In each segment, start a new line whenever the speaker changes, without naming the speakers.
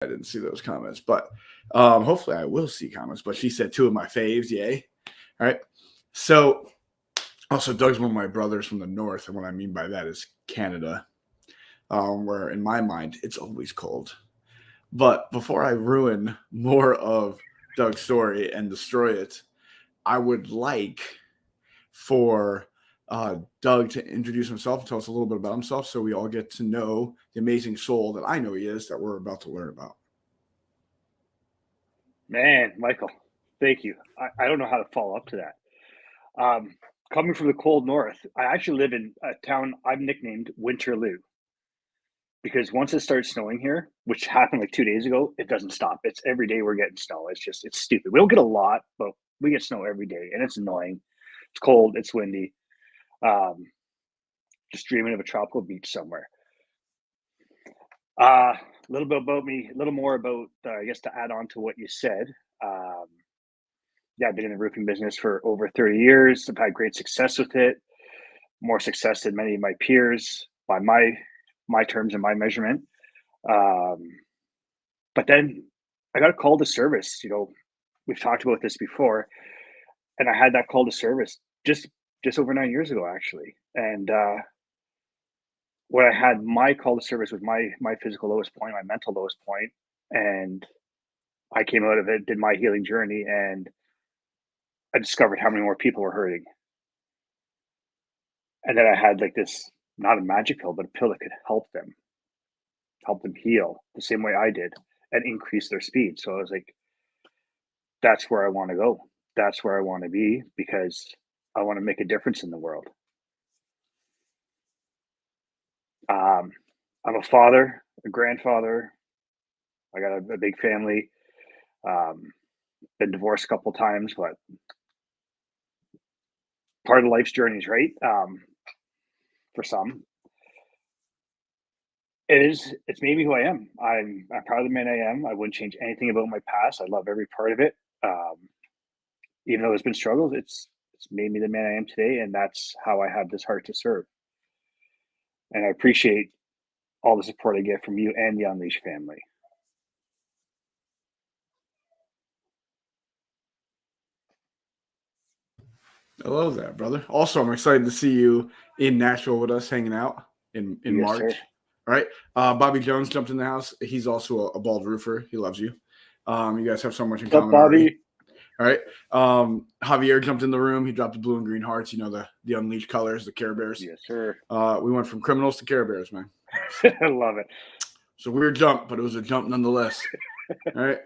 I didn't see those comments, but hopefully I will see comments. But she said two of my faves, yay. All right. So also Doug's one of my brothers from the north, and what I mean by that is Canada, where in my mind it's always cold. But before I ruin more of Doug's story and destroy it, I would like for Doug to introduce himself and tell us a little bit about himself so we all get to know the amazing soul that I know he is that we're about to learn about.
Man, Michael, thank you. I don't know how to follow up to that. Coming from the cold north, I actually live in a town I've nicknamed Winterloo because once it starts snowing here, which happened like 2 days ago, it doesn't stop. It's every day we're getting snow. It's stupid. We don't get a lot, but we get snow every day, and it's annoying. It's cold. It's windy. Just dreaming of a tropical beach somewhere. A little bit about me, a little more about, I guess, to add on to what you said. Um, yeah, I've been in the roofing business for over 30 years. I've had great success with it, more success than many of my peers by my terms and my measurement. Um, but then I got a call to service. We've talked about this before, and I had that call to service just over 9 years ago, actually. And when I had my call to service was my physical lowest point, my mental lowest point, and I came out of it, did my healing journey, and I discovered how many more people were hurting. And then I had like this, not a magic pill, but a pill that could help them heal the same way I did and increase their speed. So I was like, that's where I want to go. That's where I want to be because I want to make a difference in the world. Um, I'm a father, a grandfather. I got a big family. Um, been divorced a couple times, but part of life's journeys, right? For some, it's made me who I am. I'm proud of the man I am. I wouldn't change anything about my past. I love every part of it. Um, even though there's been struggles, it's made me the man I am today, and that's how I have this heart to serve. And I appreciate all the support I get from you and the Unleash family.
I love that, brother. Also, I'm excited to see you in Nashville with us hanging out in
Yes, sir.
March. All right. Bobby Jones jumped in the house. He's also a bald roofer. He loves you. You guys have so much in
What's up,
common already.
Bobby?
All right. Javier jumped in the room. He dropped the blue and green hearts. You know, the Unleashed colors, the Care Bears.
Yes, sir.
We went from criminals to Care Bears, man.
I love it.
It's a weird jump, but it was a jump nonetheless. All right.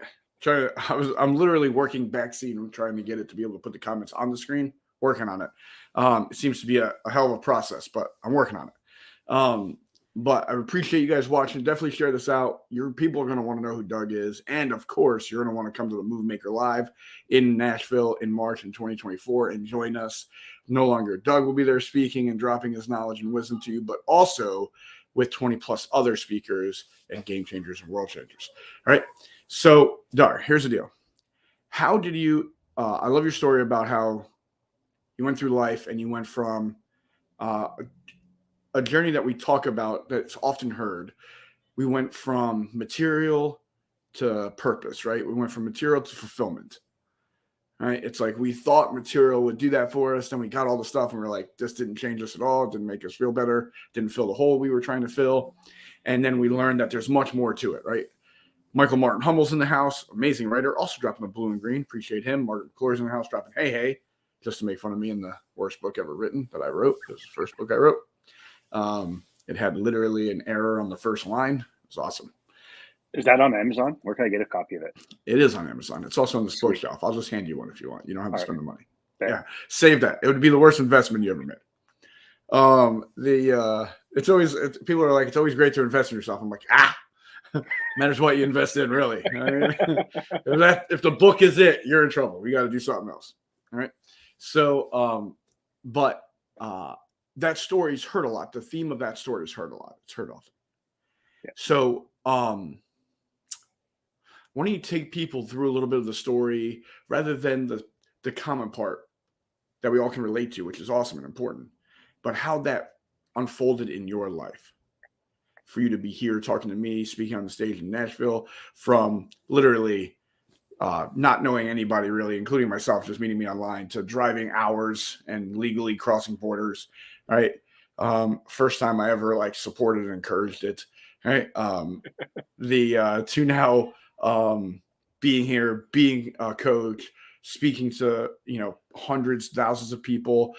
I'm literally working backseat and trying to get it to be able to put the comments on the screen. Working on it. It seems to be a hell of a process, but I'm working on it. But I appreciate you guys watching. Definitely share this out. Your people are going to want to know who Doug is. And of course, you're going to want to come to the Movie Maker Live in Nashville in March in 2024 and join us. No longer Doug will be there speaking and dropping his knowledge and wisdom to you, but also with 20 plus other speakers and game changers and world changers. All right. So, Doug, here's the deal. How did you, I love your story about how you went through life and you went from a journey that we talk about that's often heard. We went from material to purpose, right? We went from material to fulfillment, right? It's like we thought material would do that for us. Then we got all the stuff and we're like, this didn't change us at all. It didn't make us feel better. Didn't fill the hole we were trying to fill. And then we learned that there's much more to it, right? Michael Martin Hummel's in the house. Amazing writer. Also dropping the blue and green. Appreciate him. Martin McClure's in the house dropping hey, just to make fun of me in the worst book ever written that I wrote. It was the first book I wrote. It had literally an error on the first line. It was awesome.
Is that on Amazon? Where can I get a copy of it?
It is on Amazon. It's also on the sports shelf. I'll just hand you one if you want. You don't have to spend the money. Yeah, save that. It would be the worst investment you ever made. It's always people are like, it's always great to invest in yourself. I'm like, matters what you invest in, really. I mean, if the book is it, you're in trouble. We got to do something else. All right. So, that story's heard a lot. The theme of that story is heard a lot. It's heard often. Yeah. So, why don't you take people through a little bit of the story rather than the common part that we all can relate to, which is awesome and important, but how that unfolded in your life. for you to be here talking to me, speaking on the stage in Nashville, from literally not knowing anybody really, including myself, just meeting me online, to driving hours and legally crossing borders. Right. First time I ever like supported and encouraged it. Right. The to now being here, being a coach, speaking to hundreds, thousands of people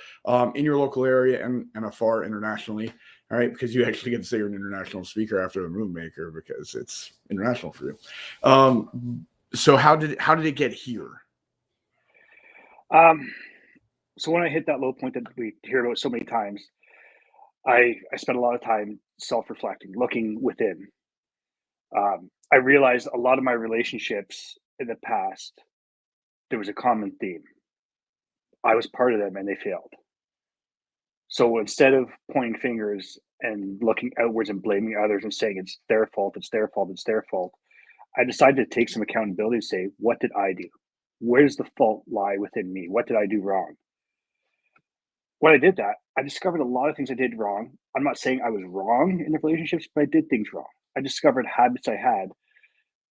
in your local area and afar internationally. All right, because you actually get to say you're an international speaker after the Move Maker because it's international for you. So how did it get here?
So when I hit that low point that we hear about so many times, I spent a lot of time self-reflecting, looking within. I realized a lot of my relationships in the past, there was a common theme. I was part of them and they failed. So instead of pointing fingers and looking outwards and blaming others and saying it's their fault, it's their fault, it's their fault, I decided to take some accountability and say, what did I do? Where does the fault lie within me? What did I do wrong? When I did that, I discovered a lot of things I did wrong. I'm not saying I was wrong in the relationships, but I did things wrong. I discovered habits I had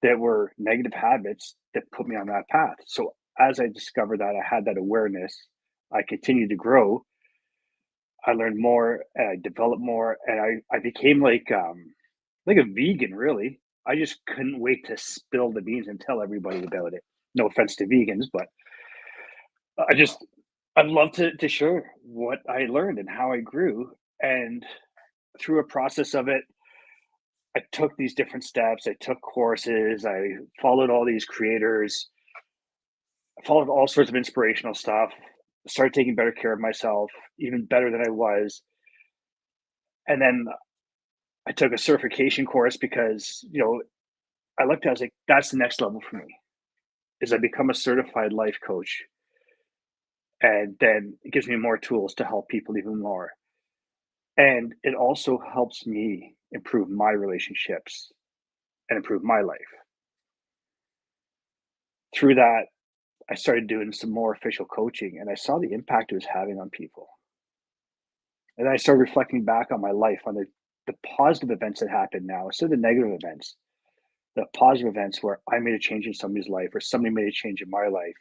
that were negative habits that put me on that path. So as I discovered that, I had that awareness. I continued to grow. I learned more, and I developed more, and I became like a vegan. Really, I just couldn't wait to spill the beans and tell everybody about it. No offense to vegans, but I just I'd love to share what I learned and how I grew. And through a process of it, I took these different steps. I took courses. I followed all these creators. I followed all sorts of inspirational stuff. Started taking better care of myself, even better than I was. And then I took a certification course because, I looked at it, I was like, that's the next level for me, is I become a certified life coach. And then it gives me more tools to help people even more. And it also helps me improve my relationships and improve my life. Through that, I started doing some more official coaching and I saw the impact it was having on people. And then I started reflecting back on my life, on the positive events that happened now, instead of the negative events, the positive events where I made a change in somebody's life or somebody made a change in my life.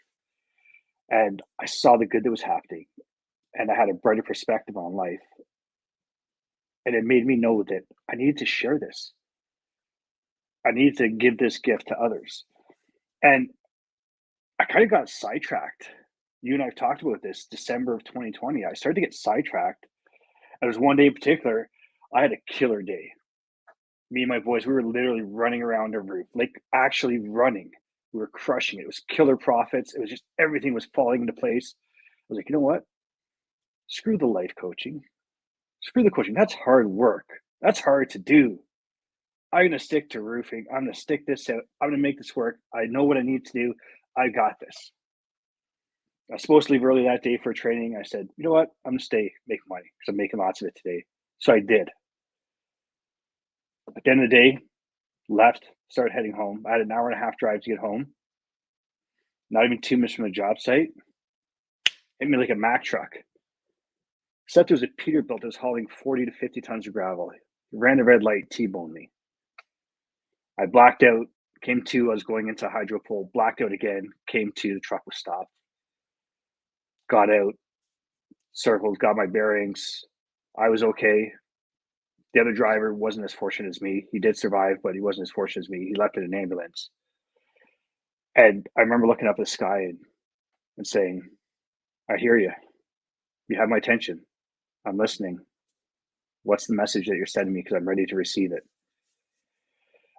And I saw the good that was happening and I had a brighter perspective on life. And it made me know that I needed to share this. I needed to give this gift to others. And I kind of got sidetracked. You and I have talked about this December of 2020. I started to get sidetracked. And there was one day in particular, I had a killer day. Me and my boys, we were literally running around a roof, like actually running. We were crushing it. It was killer profits. It was just everything was falling into place. I was like, you know what? Screw the life coaching. Screw the coaching. That's hard work. That's hard to do. I'm gonna stick to roofing. I'm gonna stick this out. I'm gonna make this work. I know what I need to do. I got this. I was supposed to leave early that day for training. I said, you know what? I'm gonna stay, make money because I'm making lots of it today. So I did. At the end of the day, left, started heading home. I had an hour and a half drive to get home. Not even 2 minutes from the job site. Hit me like a Mack truck. Except it was a Peterbilt that was hauling 40 to 50 tons of gravel. It ran the red light, T-boned me. I blacked out, came to, I was going into hydro pole, blacked out again, came to, the truck was stopped. Got out, circled, got my bearings. I was okay. The other driver wasn't as fortunate as me. He did survive, but he wasn't as fortunate as me. He left in an ambulance. And I remember looking up at the sky and saying, I hear you. You have my attention. I'm listening. What's the message that you're sending me? Because I'm ready to receive it.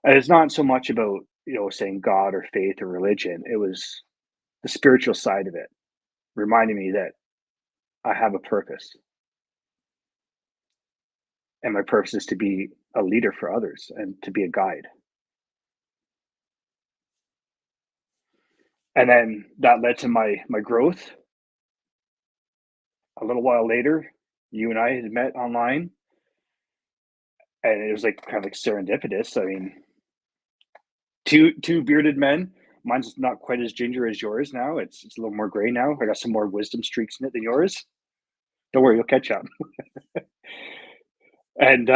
And it's not so much about, saying God or faith or religion. It was the spiritual side of it, reminding me that I have a purpose. And my purpose is to be a leader for others and to be a guide. And then that led to my growth. A little while later, you and I had met online, and it was like kind of like serendipitous. I mean, two bearded men. Mine's not quite as ginger as yours now. It's a little more gray now. I got some more wisdom streaks in it than yours. Don't worry, you'll catch up. And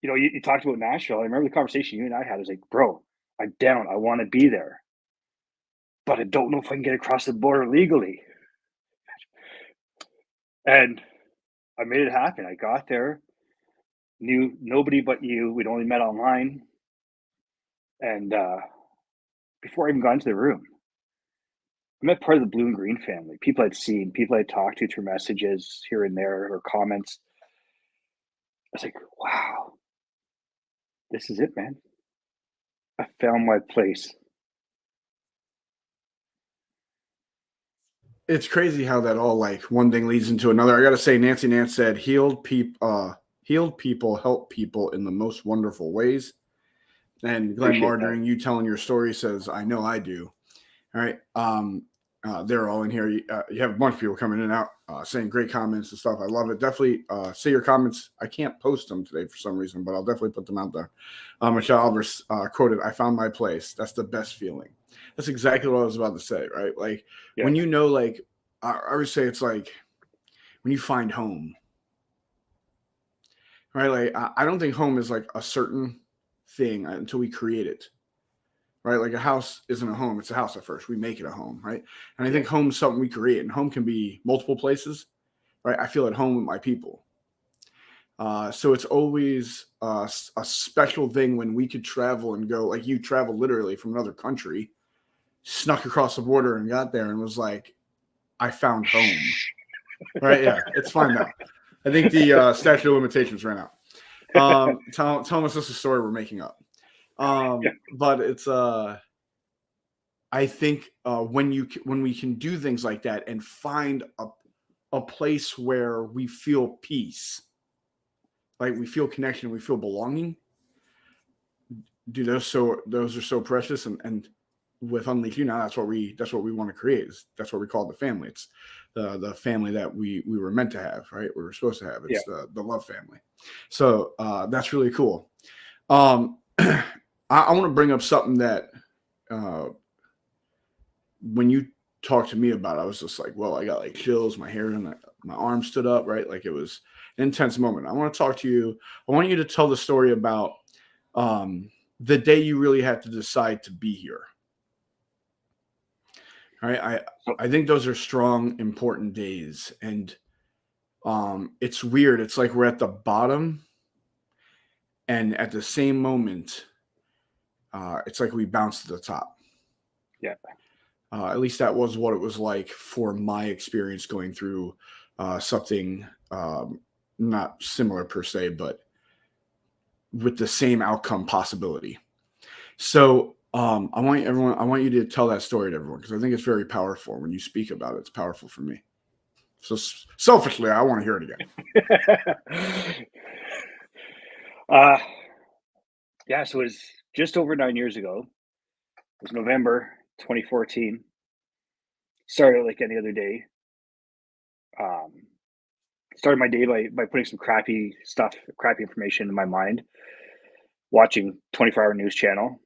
You talked about Nashville. I remember the conversation you and I had. I was like, bro, I'm down. I want to be there, but I don't know if I can get across the border legally. And I made it happen. I got there, knew nobody but you. We'd only met online. And before I even got into the room, I met part of the blue and green family. People I'd seen, people I'd talked to through messages here and there or comments. I was like, wow, this is it, man. I found my place.
It's crazy how that all like one thing leads into another. I gotta say, Nancy Nance said, healed people help people in the most wonderful ways. And Glenn
Appreciate that.
Mardering, you telling your story says, I know I do. All right. They're all in here. You have a bunch of people coming in and out saying great comments and stuff. I love it. Definitely say your comments. I can't post them today for some reason, but I'll definitely put them out there. Michelle Albers quoted, I found my place. That's the best feeling. That's exactly what I was about to say, right? Like
Yeah.
when you know, like, I would say it's like when you find home, right? Like, I don't think home is like a certain thing until we create it. Right, like a house isn't a home; it's a house at first. We make it a home, right? And I
Yeah.
think home is something we create, and home can be multiple places, right? I feel at home with my people, so it's always a special thing when we could travel and go. Like you traveled literally from another country, snuck across the border and got there, and was like, "I found home." Right? Yeah, it's fine now. I think the statute of limitations ran out. Tell us this is a story we're making up. But it's I think when we can do things like that and find a place where we feel peace, like we feel connection, we feel belonging. Dude, those are so precious, and with Unleash You now, that's what we want to create. That's what we call the family. It's the family that we were meant to have, right? We were supposed to have.
Yeah.
It's the love family. So that's really cool. I want to bring up something that when you talked to me about it, I was just like, well, I got like chills, my hair and my arm stood up, right? Like it was an intense moment. I want to talk to you. I want you to tell the story about the day you really had to decide to be here. All right. I think those are strong, important days. And it's weird. It's like we're at the bottom. And at the same moment, it's like we bounced to the top.
Yeah.
At least that was what it was like for my experience going through something not similar per se, but with the same outcome possibility. So I want you to tell that story to everyone because I think it's very powerful. When you speak about it, it's powerful for me. So selfishly, I want to hear it again.
Yeah, so it was just over 9 years ago. It was November 2014. Started like any other day. Um, Started my day by putting some crappy stuff, crappy information in my mind, watching 24-hour news channel.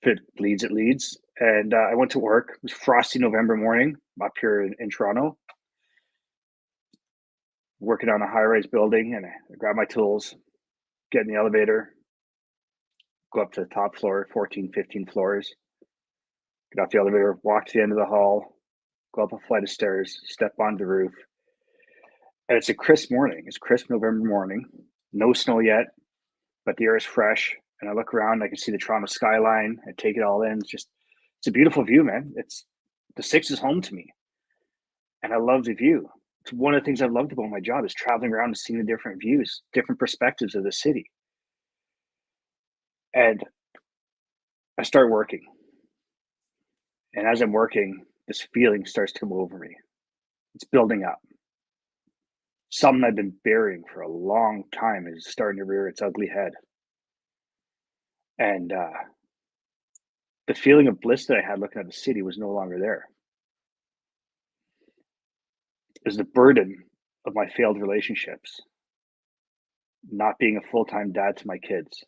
If it leads. And I went to work. It was frosty November morning up here in Toronto, working on a high-rise building, and I grab my tools, get in the elevator, go up to the top floor, 14, 15 floors, get off the elevator, walk to the end of the hall, go up a flight of stairs, step onto the roof. And it's a crisp morning. It's a crisp November morning. No snow yet, but the air is fresh. And I look around, I can see the Toronto skyline. I take it all in. It's a beautiful view, man. It's the six is home to me. And I love the view. It's one of the things I've loved about my job is traveling around and seeing the different views, different perspectives of the city. And I start working. And as I'm working, this feeling starts to come over me. It's building up. Something I've been burying for a long time is starting to rear its ugly head. And the feeling of bliss that I had looking at the city was no longer there. It was the burden of my failed relationships, not being a full-time dad to my kids,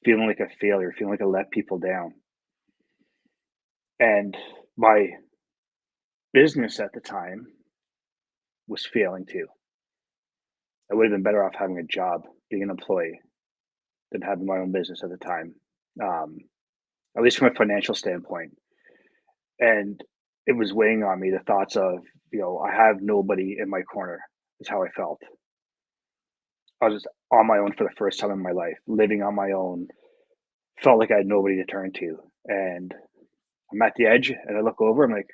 feeling like a failure, feeling like I let people down. And my business at the time was failing too. I would have been better off having a job, being an employee, than having my own business at the time, at least from a financial standpoint. And it was weighing on me, the thoughts of, I have nobody in my corner, is how I felt. I was just on my own for the first time in my life, living on my own, felt like I had nobody to turn to. And I'm at the edge and I look over, I'm like,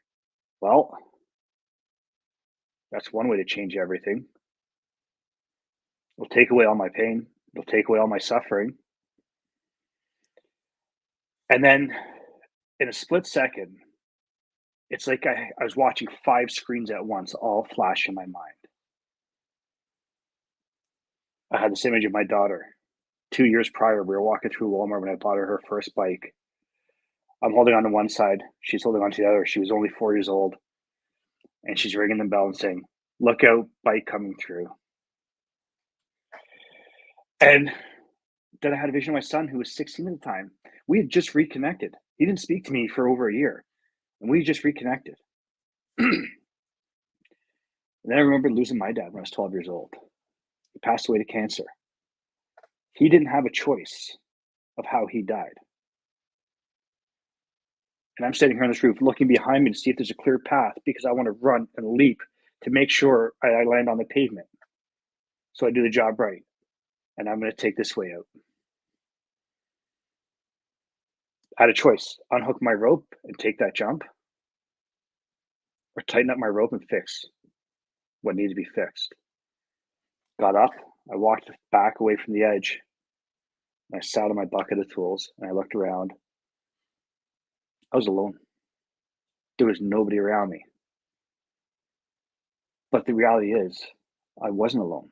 well, that's one way to change everything. It'll take away all my pain, it'll take away all my suffering. And then in a split second, it's like I was watching 5 screens at once all flash in my mind. I had this image of my daughter. 2 years prior, we were walking through Walmart when I bought her first bike. I'm holding on to one side, she's holding on to the other. She was only 4 years old, and she's ringing the bell and saying, "Look out, bike coming through." And then I had a vision of my son, who was 16 at the time. We had just reconnected. He didn't speak to me for over a year, and we just reconnected. And then I remember losing my dad when I was 12 years old. He passed away to cancer. He didn't have a choice of how he died. And I'm sitting here on this roof looking behind me to see if there's a clear path, because I want to run and leap to make sure I land on the pavement. So I do the job right. And I'm going to take this way out. I had a choice: unhook my rope and take that jump, or tighten up my rope and fix what needed to be fixed. Got up, I walked back away from the edge, and I sat on my bucket of tools and I looked around. I was alone. There was nobody around me. But the reality is, I wasn't alone.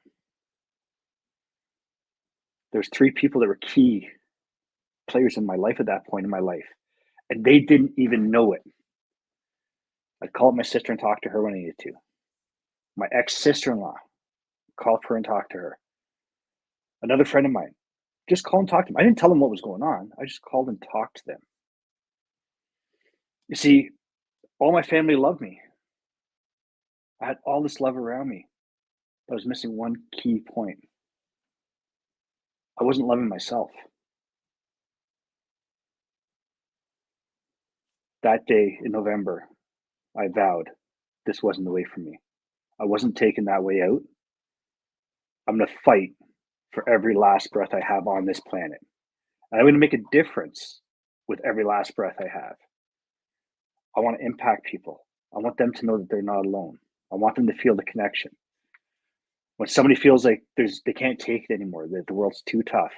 There's 3 people that were key players in my life at that point in my life, and they didn't even know it. I'd call up my sister and talk to her when I needed to. My ex-sister-in-law, call up her and talk to her. Another friend of mine, just call and talk to them. I didn't tell them what was going on. I just called and talked to them. You see, all my family loved me. I had all this love around me. But I was missing one key point. I wasn't loving myself. That day in November, I vowed this wasn't the way for me. I wasn't taking that way out. I'm going to fight for every last breath I have on this planet. And I'm going to make a difference with every last breath I have. I want to impact people. I want them to know that they're not alone. I want them to feel the connection. When somebody feels like they can't take it anymore, that the world's too tough,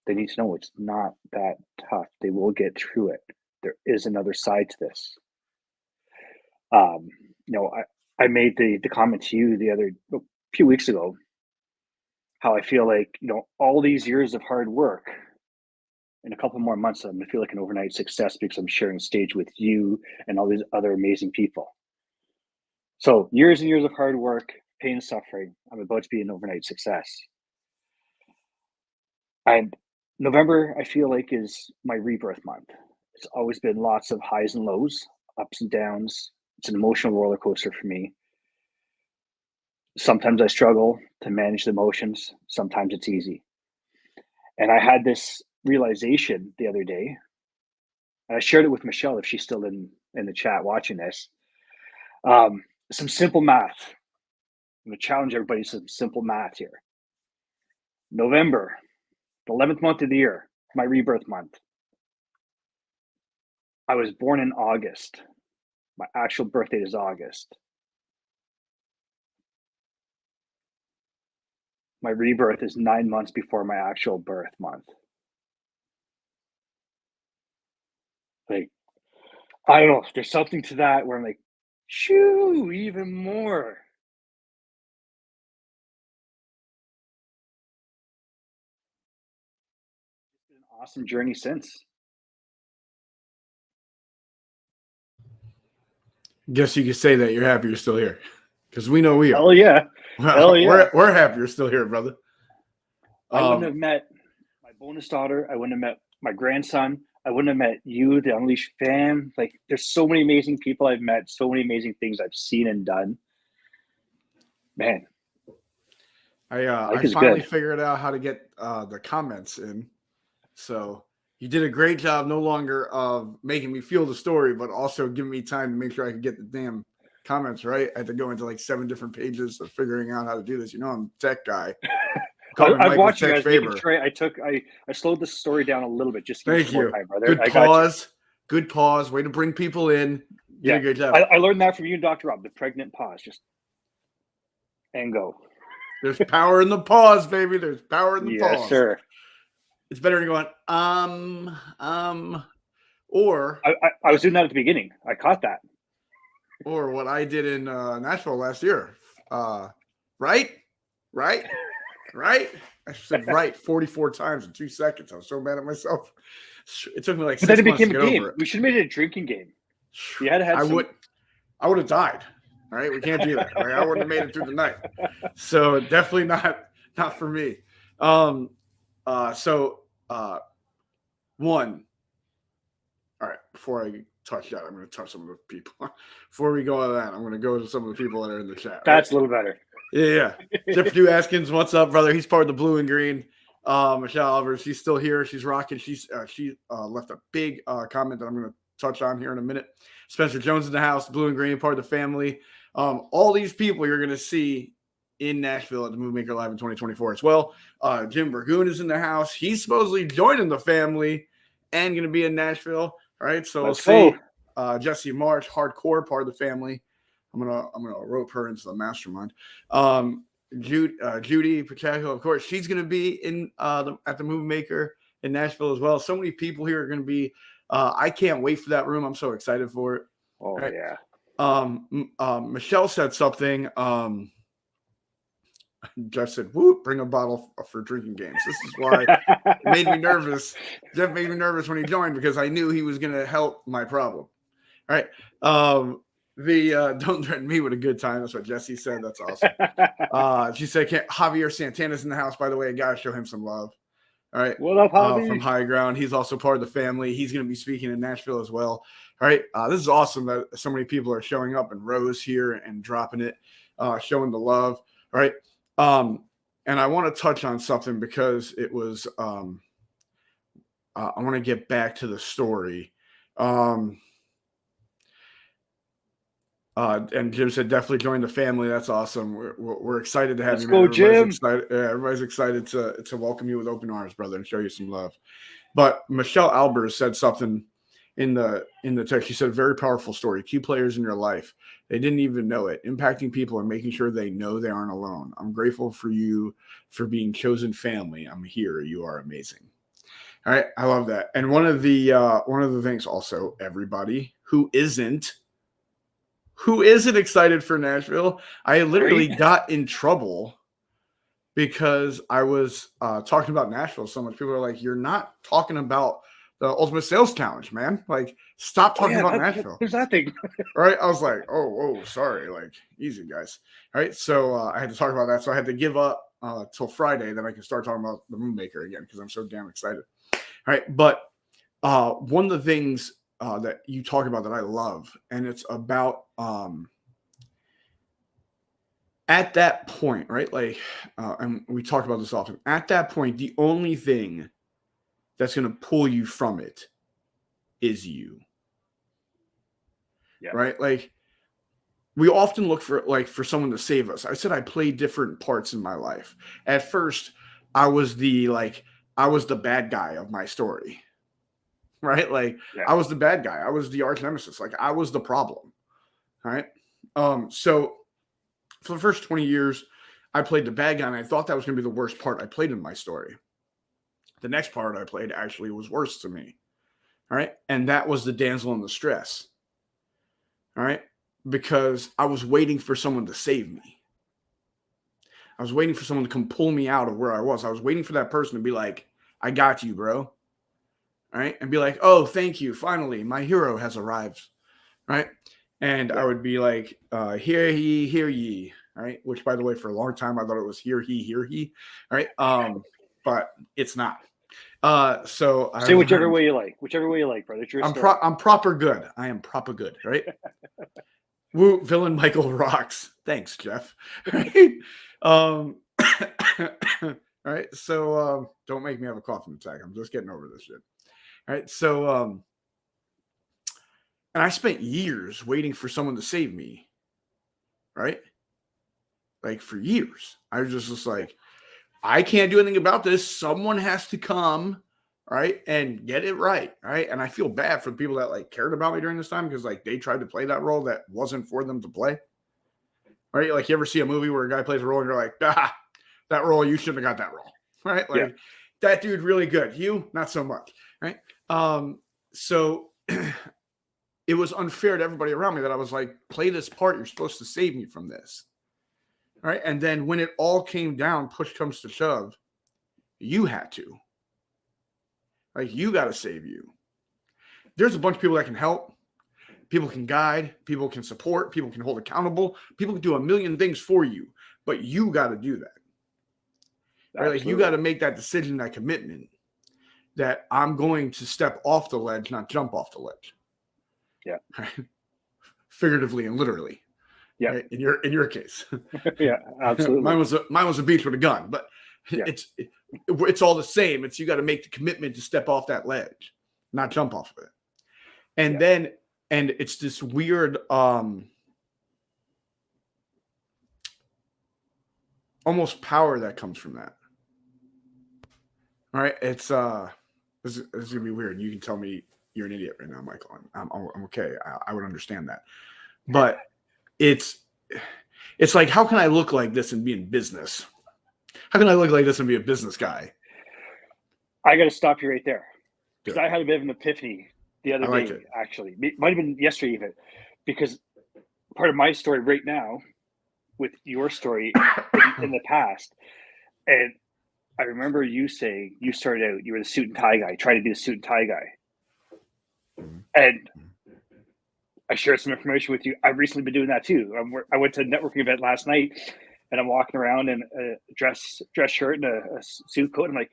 they need to know it's not that tough. They will get through it. There is another side to this. I made the comment to you a few weeks ago, how I feel like, all these years of hard work, in a couple more months, I'm going to feel like an overnight success, because I'm sharing a stage with you and all these other amazing people. So years and years of hard work, pain and suffering, I'm about to be an overnight success. And November, I feel like, is my rebirth month. It's always been lots of highs and lows, ups and downs. It's an emotional roller coaster for me. Sometimes I struggle to manage the emotions. Sometimes it's easy. And I had this realization the other day, and I shared it with Michelle, if she's still in the chat watching this. Some simple math. I'm going to challenge everybody to some simple math here. November, the 11th month of the year, my rebirth month. I was born in August. My actual birth date is August. My rebirth is 9 months before my actual birth month. Like, I don't know, there's something to that where I'm like, shoo, even more. It's been an awesome journey since.
Guess you could say that you're happy you're still here, because we know we are.
Hell yeah. Hell yeah.
We're happy you're still here, brother.
I wouldn't have met my bonus daughter. I wouldn't have met my grandson. I wouldn't have met you, the Unleash fam. Like, there's so many amazing people I've met, so many amazing things I've seen and done. Man,
I
is
finally
good.
figured out how to get the comments in. So you did a great job, no longer of making me feel the story, but also giving me time to make sure I could get the damn comments right. I had to go into like 7 different pages of figuring out how to do this. I'm a tech guy. Call me
I'm
Michael
watching.
Tech
I was making
Faber.
sure I slowed the story down a little bit. Just give me
Thank
some more
you.
time, brother.
Good
I got you.
pause. Good pause. Way to bring people in. You did
Yeah,
a good job.
I learned that from you and Dr. Rob. The pregnant pause, just and go.
There's power in the pause, baby. There's power in the
Yes,
pause.
sir.
It's better than going, or
I was doing that at the beginning. I caught that.
or what I did in Nashville last year. Right? I said right 44 times in 2 seconds. I was so mad at myself. It took me like
But then
6
it
months to
became a
get
game.
over it.
We should have made it a drinking game. You had to have
I
some.
would have died. All right, we can't do that. Like, I wouldn't have made it through the night. So definitely not for me. One. All right, before I touch that, I'm going to touch some of the people. Before we go on that, I'm going to go to some of the people that are in the chat.
That's a little better.
Yeah. Jeffrey Askins, what's up, brother? He's part of the blue and green. Michelle Alvarez, she's still here. She's rocking. She left a big comment that I'm going to touch on here in a minute. Spencer Jones in the house, blue and green, part of the family. All these people you're going to see in Nashville at the Movie Maker Live in 2024 as well. Jim Burgoon is in the house. He's supposedly joining the family and going to be in Nashville. All right, so
Let's
we'll
go.
see. Jesse March, hardcore, part of the family. I'm gonna rope her into the mastermind. Judy Pacheco, of course, she's gonna be in at the Movie Maker in Nashville as well. So many people here are gonna be. I can't wait for that room. I'm so excited for it.
Oh
right.
yeah.
Michelle said something. Jeff said, "Woo, bring a bottle for drinking games." This is why it made me nervous. Jeff made me nervous when he joined because I knew he was going to help my problem. All right. Don't threaten me with a good time. That's what Jesse said. That's awesome. She said, Javier Santana's in the house, by the way. I got to show him some love. All right.
What up, Javi?
From High Ground. He's also part of the family. He's going to be speaking in Nashville as well. All right. This is awesome that so many people are showing up in rows here and dropping it, showing the love. All right. And I want to touch on something because it was, I want to get back to the story. And Jim said, definitely join the family. That's awesome. We're excited to have
Let's
you.
Go, Jim.
Everybody's excited to welcome you with open arms, brother, and show you some love. But Michelle Albers said something in the text. She said, very powerful story. Key players in your life. They didn't even know it. Impacting people and making sure they know they aren't alone. I'm grateful for you for being chosen family. I'm here. You are amazing. All right. I love that. And one of the things also, everybody who isn't excited for Nashville, I literally got in trouble because I was talking about Nashville so much. People are like, you're not talking about the Ultimate Sales Challenge, man. Like, stop talking about Nashville.
There's that thing.
Right? I was like, oh, sorry. Like, easy, guys. All right? So I had to talk about that. So I had to give up till Friday. Then I can start talking about the Moon Maker again because I'm so damn excited. All right? But one of the things that you talk about that I love, and it's about at that point, right? Like, and we talk about this often. At that point, the only thing that's going to pull you from it is you. Yeah. Right? Like, we often look for someone to save us. I said I played different parts in my life. At first, I was the bad guy of my story. Right? Like, I was the bad guy. I was the arch nemesis. Like, I was the problem. All right? So for the first 20 years, I played the bad guy, and I thought that was going to be the worst part I played in my story. The next part I played actually was worse to me. All right? And that was the damsel in distress. All right? Because I was waiting for someone to save me. I was waiting for someone to come pull me out of where I was. I was waiting for that person to be like, I got you, bro. All right? And be like, oh, thank you. Finally, my hero has arrived. Right? And I would be like, hear ye. All right? Which, by the way, for a long time, I thought it was hear he. All right? But it's not. So
say whichever way you like, brother. It's your story.
I'm proper good. I am proper good, right? Woo, villain Michael rocks. Thanks, Jeff. Right? All right. So don't make me have a coughing attack. I'm just getting over this shit. All right. So and I spent years waiting for someone to save me. Right? Like for years. I was just like, I can't do anything about this. Someone has to come, right, and get it right, right? And I feel bad for the people that like cared about me during this time because like they tried to play that role that wasn't for them to play, right? Like you ever see a movie where a guy plays a role and you're like, that role, you shouldn't have got that role, right? Like that dude really good, you not so much, right? So it was unfair to everybody around me that I was like, play this part. You're supposed to save me from this. All right. And then when it all came down, push comes to shove, you had to. Like, you got to save you. There's a bunch of people that can help. People can guide. People can support. People can hold accountable. People can do a million things for you. But you got to do that. Right? Like, you got to make that decision, that commitment that I'm going to step off the ledge, not jump off the ledge.
Yeah.
Right? Figuratively and literally.
Yeah.
Right? In your case.
Yeah, absolutely.
Mine was a beach with a gun, but it's all the same. It's you got to make the commitment to step off that ledge, not jump off of it. And then it's this weird almost power that comes from that. All right. It's this is gonna be weird. You can tell me you're an idiot right now, Michael. I'm okay. I would understand that. But it's like, how can I look like this and be in business? How can I look like this and be a business guy?
I got to stop you right there because I had a bit of an epiphany the other day. Actually, it might have been yesterday even, because part of my story right now with your story in the past, and I remember you saying you started out, you were the suit and tie guy, tried to be the suit and tie guy, and I shared some information with you. I've recently been doing that too. I went to a networking event last night, and I'm walking around in a dress shirt and a suit coat. And I'm like,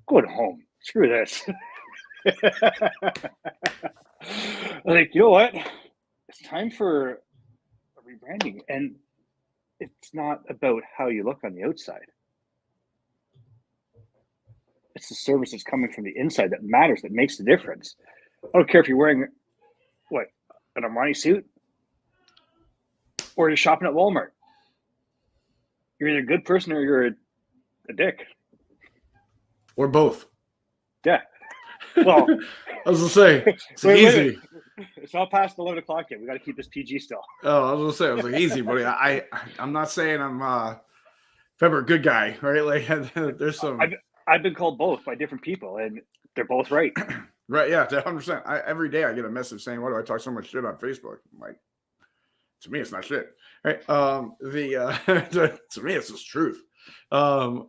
going home. Screw this. I'm like, you know what? It's time for a rebranding. And it's not about how you look on the outside. It's the service that's coming from the inside that matters, that makes the difference. I don't care if you're wearing an Armani suit or you're shopping at Walmart. You're either a good person or you're a dick.
Or both.
Yeah. Well,
I was going to say, it's easy.
It's not past 11 o'clock yet. We got to keep this PG still.
Oh, I was going to say, I was like, easy, buddy. I'm not saying I'm Fabber, good guy, right? Like, there's some.
I've been called both by different people, and they're both right.
Right, yeah, 100%. Every day I get a message saying, why do I talk so much shit on Facebook? I'm like, to me, it's not shit. Right? To me, it's just truth.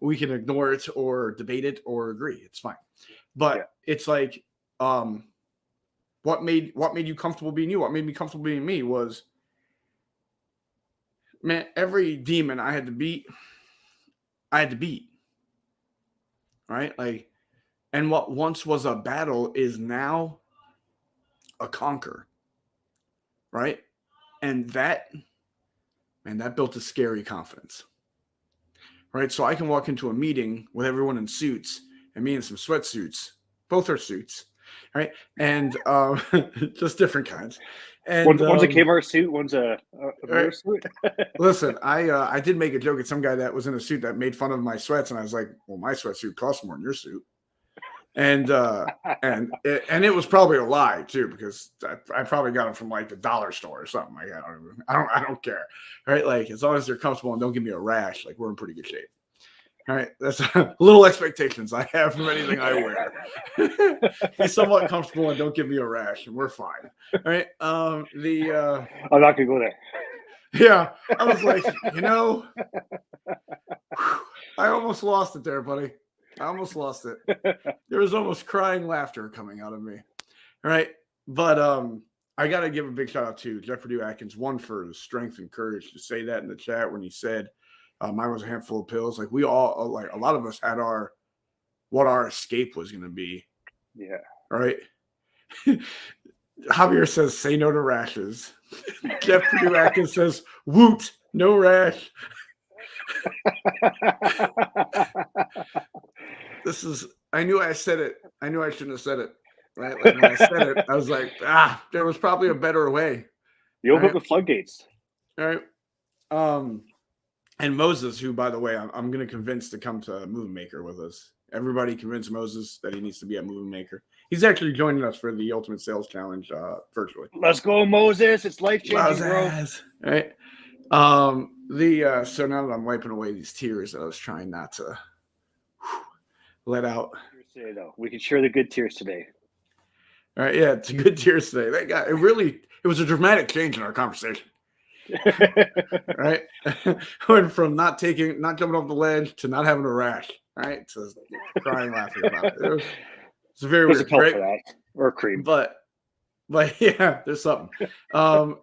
We can ignore it or debate it or agree. It's fine. But it's like, what made you comfortable being you? What made me comfortable being me was, man, every demon I had to beat. Right? Like, and what once was a battle is now a conquer. Right? And that built a scary confidence. Right? So I can walk into a meeting with everyone in suits and me in some sweatsuits. Both are suits. Right? And just different kinds. And
one's a Kmart suit, one's a Mirror suit.
Listen, I did make a joke at some guy that was in a suit that made fun of my sweats, and I was like, well, my sweatsuit costs more than your suit. And it was probably a lie too, because I probably got them from like the dollar store or something. Like, I don't care. Right? Like, as long as they're comfortable and don't give me a rash, like, we're in pretty good shape. All right, that's little expectations I have from anything I wear. Be somewhat comfortable and don't give me a rash, and we're fine. All right.
I'm not gonna go there.
Yeah, I was like, I almost lost it there, buddy. I almost lost it. There was almost crying laughter coming out of me. All right, but I got to give a big shout out to Jeff Purdue-Atkins, one, for the strength and courage to say that in the chat when he said. Mine was a handful of pills. Like, we all, like, a lot of us had what our escape was going to be.
Yeah.
Right. Javier says, say no to rashes. Jeff Purdue-Atkins says, woot, no rash. This is, I knew I said it. I knew I shouldn't have said it. Right. Like when I said it, I was like, there was probably a better way.
You open up
Right.
the floodgates.
All right. And Moses, who, by the way, I'm going to convince to come to Movie Maker with us. Everybody convince Moses that he needs to be at Movie Maker. He's actually joining us for the Ultimate Sales Challenge virtually.
Let's go, Moses. It's life-changing, bro.
Right. So now that I'm wiping away these tears that I was trying not to let out.
Today, though, we can share the good tears today.
All right. Yeah, it's a good tears today. It was a dramatic change in our conversation. Right. Went from not jumping off the ledge to not having a rash, right, to crying, laughing about it. It's very weird,
right? For that. Or cream,
but yeah, there's something. And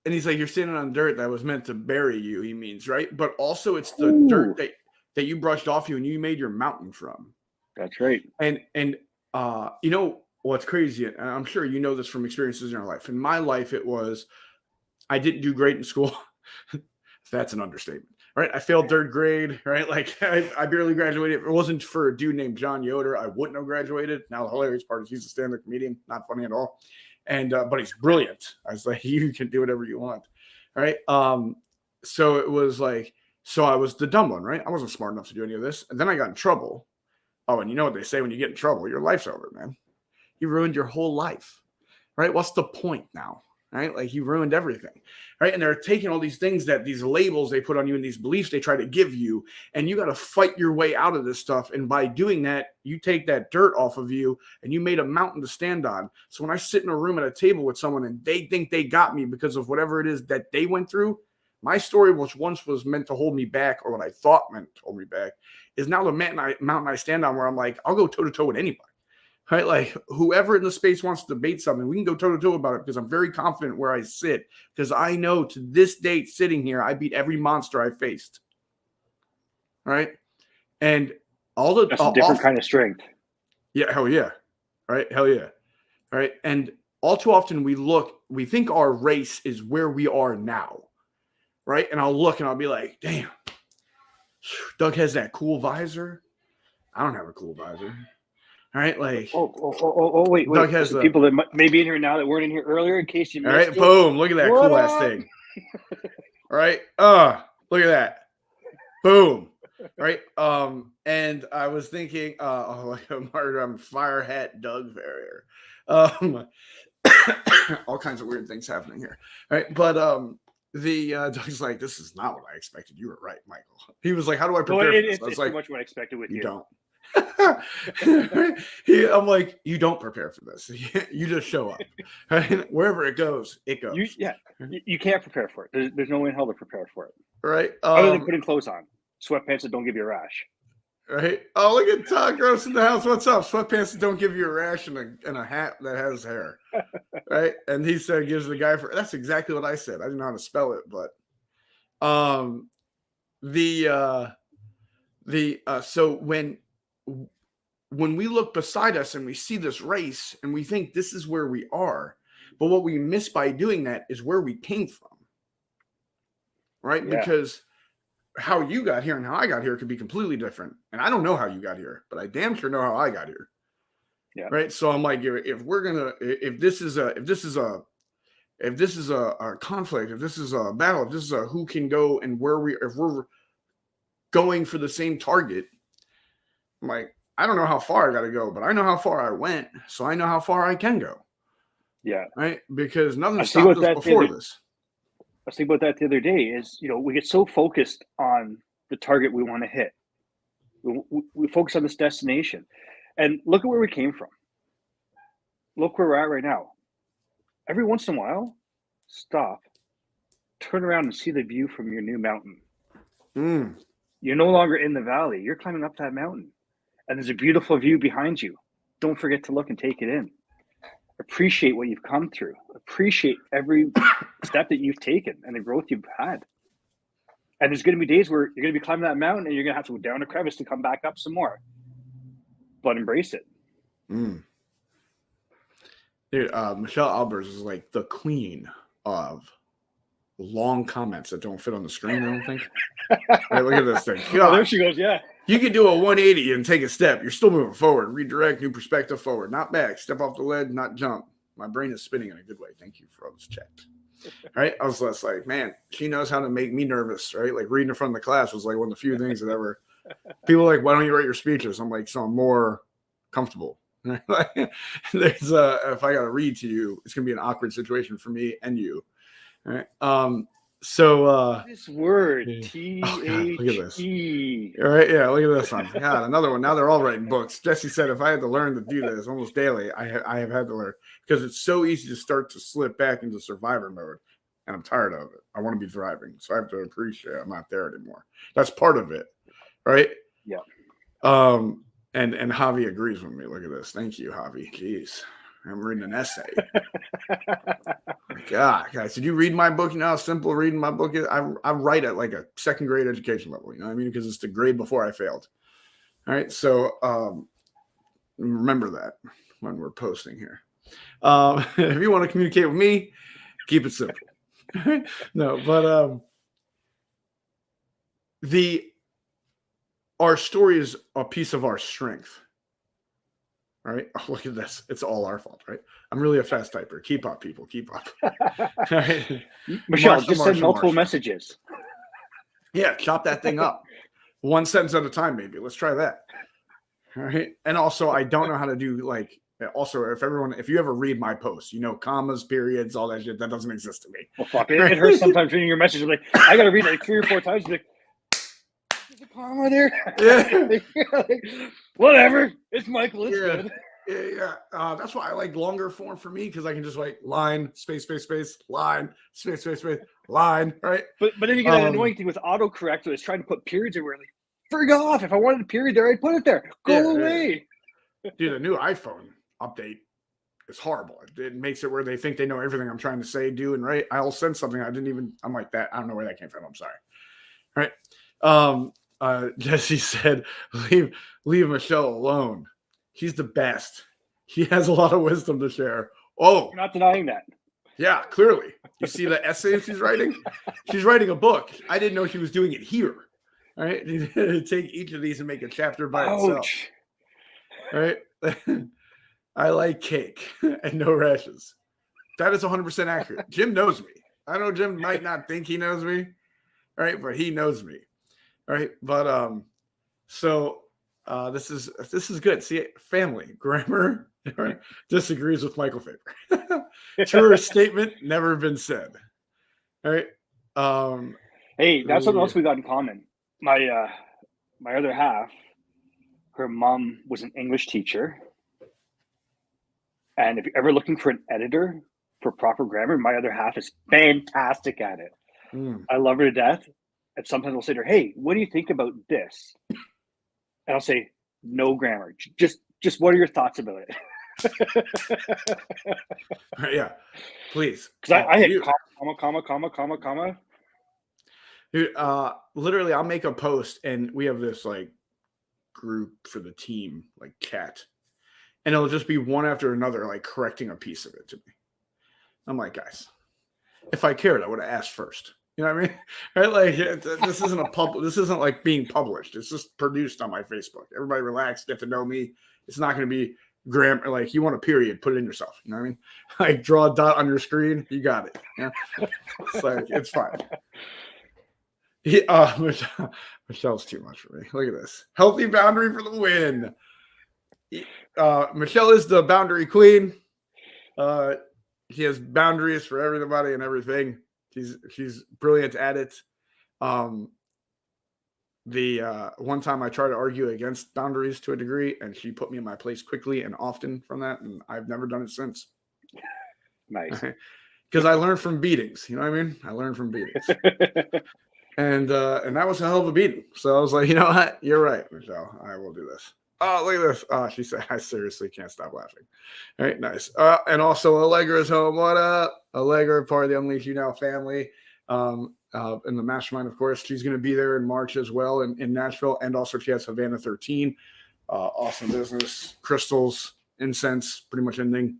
he's like, you're standing on dirt that was meant to bury you, he means, right? But also it's the dirt that you brushed off you and you made your mountain from.
That's right.
And you know what's crazy, and I'm sure you know this from experiences in your life. In my life, it was I didn't do great in school. That's an understatement, right? I failed third grade, right? Like I barely graduated. If it wasn't for a dude named John Yoder, I wouldn't have graduated. Now the hilarious part is he's a stand-up comedian, not funny at all, and but he's brilliant. I was like, you can do whatever you want, right? So it was like, so I was the dumb one, right? I wasn't smart enough to do any of this, and then I got in trouble. Oh, and you know what they say when you get in trouble, your life's over, man. You ruined your whole life, right? What's the point now? Right? Like you ruined everything, right? And they're taking all these things these labels they put on you and these beliefs they try to give you, and you got to fight your way out of this stuff. And by doing that, you take that dirt off of you and you made a mountain to stand on. So when I sit in a room at a table with someone and they think they got me because of whatever it is that they went through, my story, which once was meant to hold me back, or what I thought meant to hold me back, is now the mountain I stand on where I'm like, I'll go toe to toe with anybody. Right, like whoever in the space wants to debate something, we can go toe to toe about it because I'm very confident where I sit. Because I know to this date, sitting here, I beat every monster I faced. Right, and
that's a different kind of strength.
Yeah, hell yeah, right, hell yeah, right. And all too often we think our race is where we are now, right? And I'll look and I'll be like, damn, Doug has that cool visor. I don't have a cool visor. All right, like
wait.
Doug has the
people that may be in here now that weren't in here earlier in case you missed
all right,
it.
Boom, look at that cool ass thing. All right, look at that. Boom. Right. And I was thinking, like a martyr, I'm fire hat Doug Ferrier. All kinds of weird things happening here. Right. But Doug's like, this is not what I expected. You were right, Michael. He was like, how do I prepare for this? I was like,
pretty much what I expected with you.
You don't. I'm like, you don't prepare for this. You just show up. Right? Wherever it goes, it goes.
You can't prepare for it. There's no way in hell to prepare for it.
Right.
Other than putting clothes on. Sweatpants that don't give you a rash.
Right. Oh, look at Todd Gross in the house. What's up? Sweatpants that don't give you a rash and a hat that has hair. Right. And he said gives the guy for that's exactly what I said. I didn't know how to spell it, but so when we look beside us and we see this race and we think this is where we are, but what we miss by doing that is where we came from. Right. Yeah. Because how you got here and how I got here could be completely different. And I don't know how you got here, but I damn sure know how I got here. Yeah. Right. So I'm like, if this is a conflict, if this is a battle, if this is a who can go and if we're going for the same target, I'm like, I don't know how far I got to go, but I know how far I went. So I know how far I can go.
Yeah.
Right. Because nothing stopped us before this.
I was thinking about that the other day is, we get so focused on the target we want to hit. We focus on this destination and look at where we came from. Look where we're at right now. Every once in a while, stop, turn around and see the view from your new mountain. You're no longer in the valley. You're climbing up that mountain and there's a beautiful view behind you. Don't forget to look and take it in. Appreciate what you've come through. Appreciate every step that you've taken and the growth you've had. And there's going to be days where you're going to be climbing that mountain and you're going to have to go down a crevice to come back up some more. But embrace it.
Dude, Michelle Albers is like the queen of long comments that don't fit on the screen, I don't think. Right, look at this thing.
Oh, there she goes. Yeah.
You can do a 180 and take a step. You're still moving forward. Redirect, new perspective forward. Not back. Step off the ledge, not jump. My brain is spinning in a good way. Thank you for all this chat. Right? I was just like, man, she knows how to make me nervous, right? Like reading in front of the class was like one of the few things that ever people are like, why don't you write your speeches? I'm like, so I'm more comfortable. Like, there's if I gotta read to you, it's gonna be an awkward situation for me and you. All right.
This word
T-H-E. Look at this.
All
right, yeah, look at this one. God, another one. Now they're all writing books. Jesse said if I had to learn to do this almost daily, I have had to learn because it's so easy to start to slip back into survivor mode, and I'm tired of it. I want to be thriving, so I have to appreciate I'm not there anymore. That's part of it, right?
Yeah.
And Javi agrees with me. Look at this. Thank you, Javi. Jeez. I'm reading an essay. God, guys, did you read my book? You know how simple reading my book is? I write at like a second grade education level, you know what I mean? Because it's the grade before I failed. All right. So remember that when we're posting here. If you want to communicate with me, keep it simple. No, but our story is a piece of our strength. All right. Oh, look at this. It's all our fault, right? I'm really a fast typer. Keep up, people. Keep up. Right?
Michelle, just send multiple messages.
Yeah, chop that thing up. One sentence at a time, maybe. Let's try that. All right. And also, I don't know how to do like, also, if you ever read my posts, you know, commas, periods, all that shit, that doesn't exist to me.
Well, fuck it. It hurts sometimes reading your message. Like, I got to read like 3 or 4 times. Like, there's a comma there.
Yeah.
Whatever. It's Michael. It's good.
Yeah. That's why I like longer form for me because I can just like line, space, line, space, line, right?
But then you get an annoying thing with autocorrect where it's trying to put periods everywhere. Like, frig off. If I wanted a period there, I'd put it there. Go away.
Yeah. Dude, the new iPhone update is horrible. It makes it where they think they know everything I'm trying to say, do, and write. I'll send something I'm like that. I don't know where that came from. I'm sorry. All right. Jesse said, leave Michelle alone. She's the best. She has a lot of wisdom to share. Oh,
you're not denying that.
Yeah, clearly. You see the essay she's writing? She's writing a book. I didn't know she was doing it here. All right. Take each of these and make a chapter by itself. All right. I like cake and no rashes. That is 100% accurate. Jim knows me. I know Jim might not think he knows me. All right, but he knows me. All right, but this is good. See, family grammar disagrees with Michael Fabber. Truer statement never been said. All right.
Hey, that's something else we got in common. My other half, her mom was an English teacher, and if you're ever looking for an editor for proper grammar, my other half is fantastic at it. I love her to death. And sometimes I'll say to her, hey, what do you think about this? And I'll say, no grammar. Just what are your thoughts about it?
Yeah, please.
Because I hit comma.
Dude, literally, I'll make a post and we have this like group for the team, like chat. And it'll just be one after another, like correcting a piece of it to me. I'm like, guys, if I cared, I would have asked first. You know what I mean? Right? Like this isn't this isn't like being published. It's just produced on my Facebook. Everybody relax, get to know me. It's not going to be grammar. Like you want a period, put it in yourself. You know what I mean? Like draw a dot on your screen. You got it. Yeah. It's like, it's fine. Michelle's too much for me. Look at this. Healthy boundary for the win. Michelle is the boundary queen. She has boundaries for everybody and everything. She's brilliant at it. The one time I tried to argue against boundaries to a degree, and she put me in my place quickly and often from that, and I've never done it since.
Nice.
Because I learned from beatings. You know what I mean? I learned from beatings. And that was a hell of a beating. So I was like, you know what? You're right, Michelle. I will do this. Oh, look at this. Oh, she said, I seriously can't stop laughing. All right, nice. And also Allegra's home. What up? Allegra, part of the UnleashU Now family. In the mastermind, of course. She's going to be there in March as well in Nashville. And also she has Havana 13. Awesome business. Crystals, incense, pretty much anything.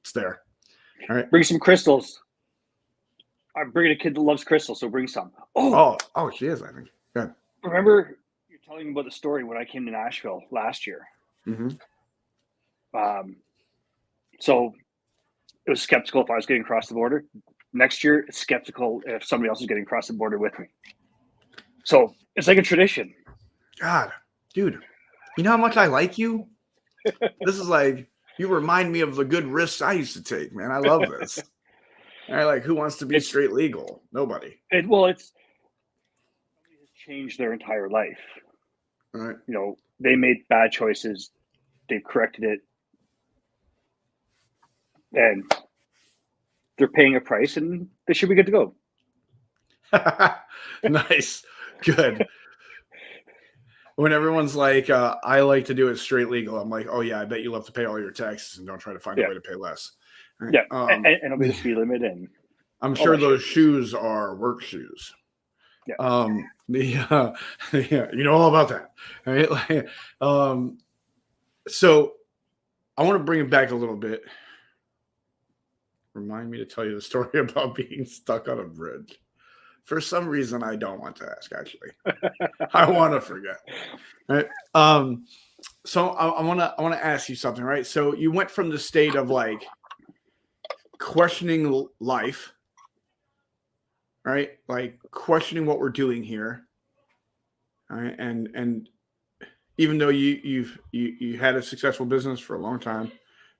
It's there. All right.
Bring some crystals. I'm bringing a kid that loves crystal, so bring some.
Oh, she is, I think. Good.
Remember you're telling me about the story when I came to Nashville last year.
Mm-hmm.
So it was skeptical if I was getting across the border. Next year, it's skeptical if somebody else is getting across the border with me. So it's like a tradition.
God, dude, you know how much I like you? This is like, you remind me of the good risks I used to take, man. I love this. Like, who wants to be straight legal? Nobody.
Somebody has changed their entire life.
All right.
You know, they made bad choices. They corrected it. And they're paying a price, and they should be good to go.
Nice. Good. When everyone's like, I like to do it straight legal, I'm like, oh, yeah, I bet you love to pay all your taxes and don't try to find a way to pay less. Right?
Yeah. And obey the speed limit. And
I'm sure those shoes are work shoes.
Yeah.
Yeah, you know all about that. Right? Like, so I want to bring it back a little bit. Remind me to tell you the story about being stuck on a bridge. For some reason, I don't want to ask, actually. I want to forget. Right. So I want to ask you something, right? So you went from the state of like questioning life, right? Like questioning what we're doing here. Right? And even though you had a successful business for a long time,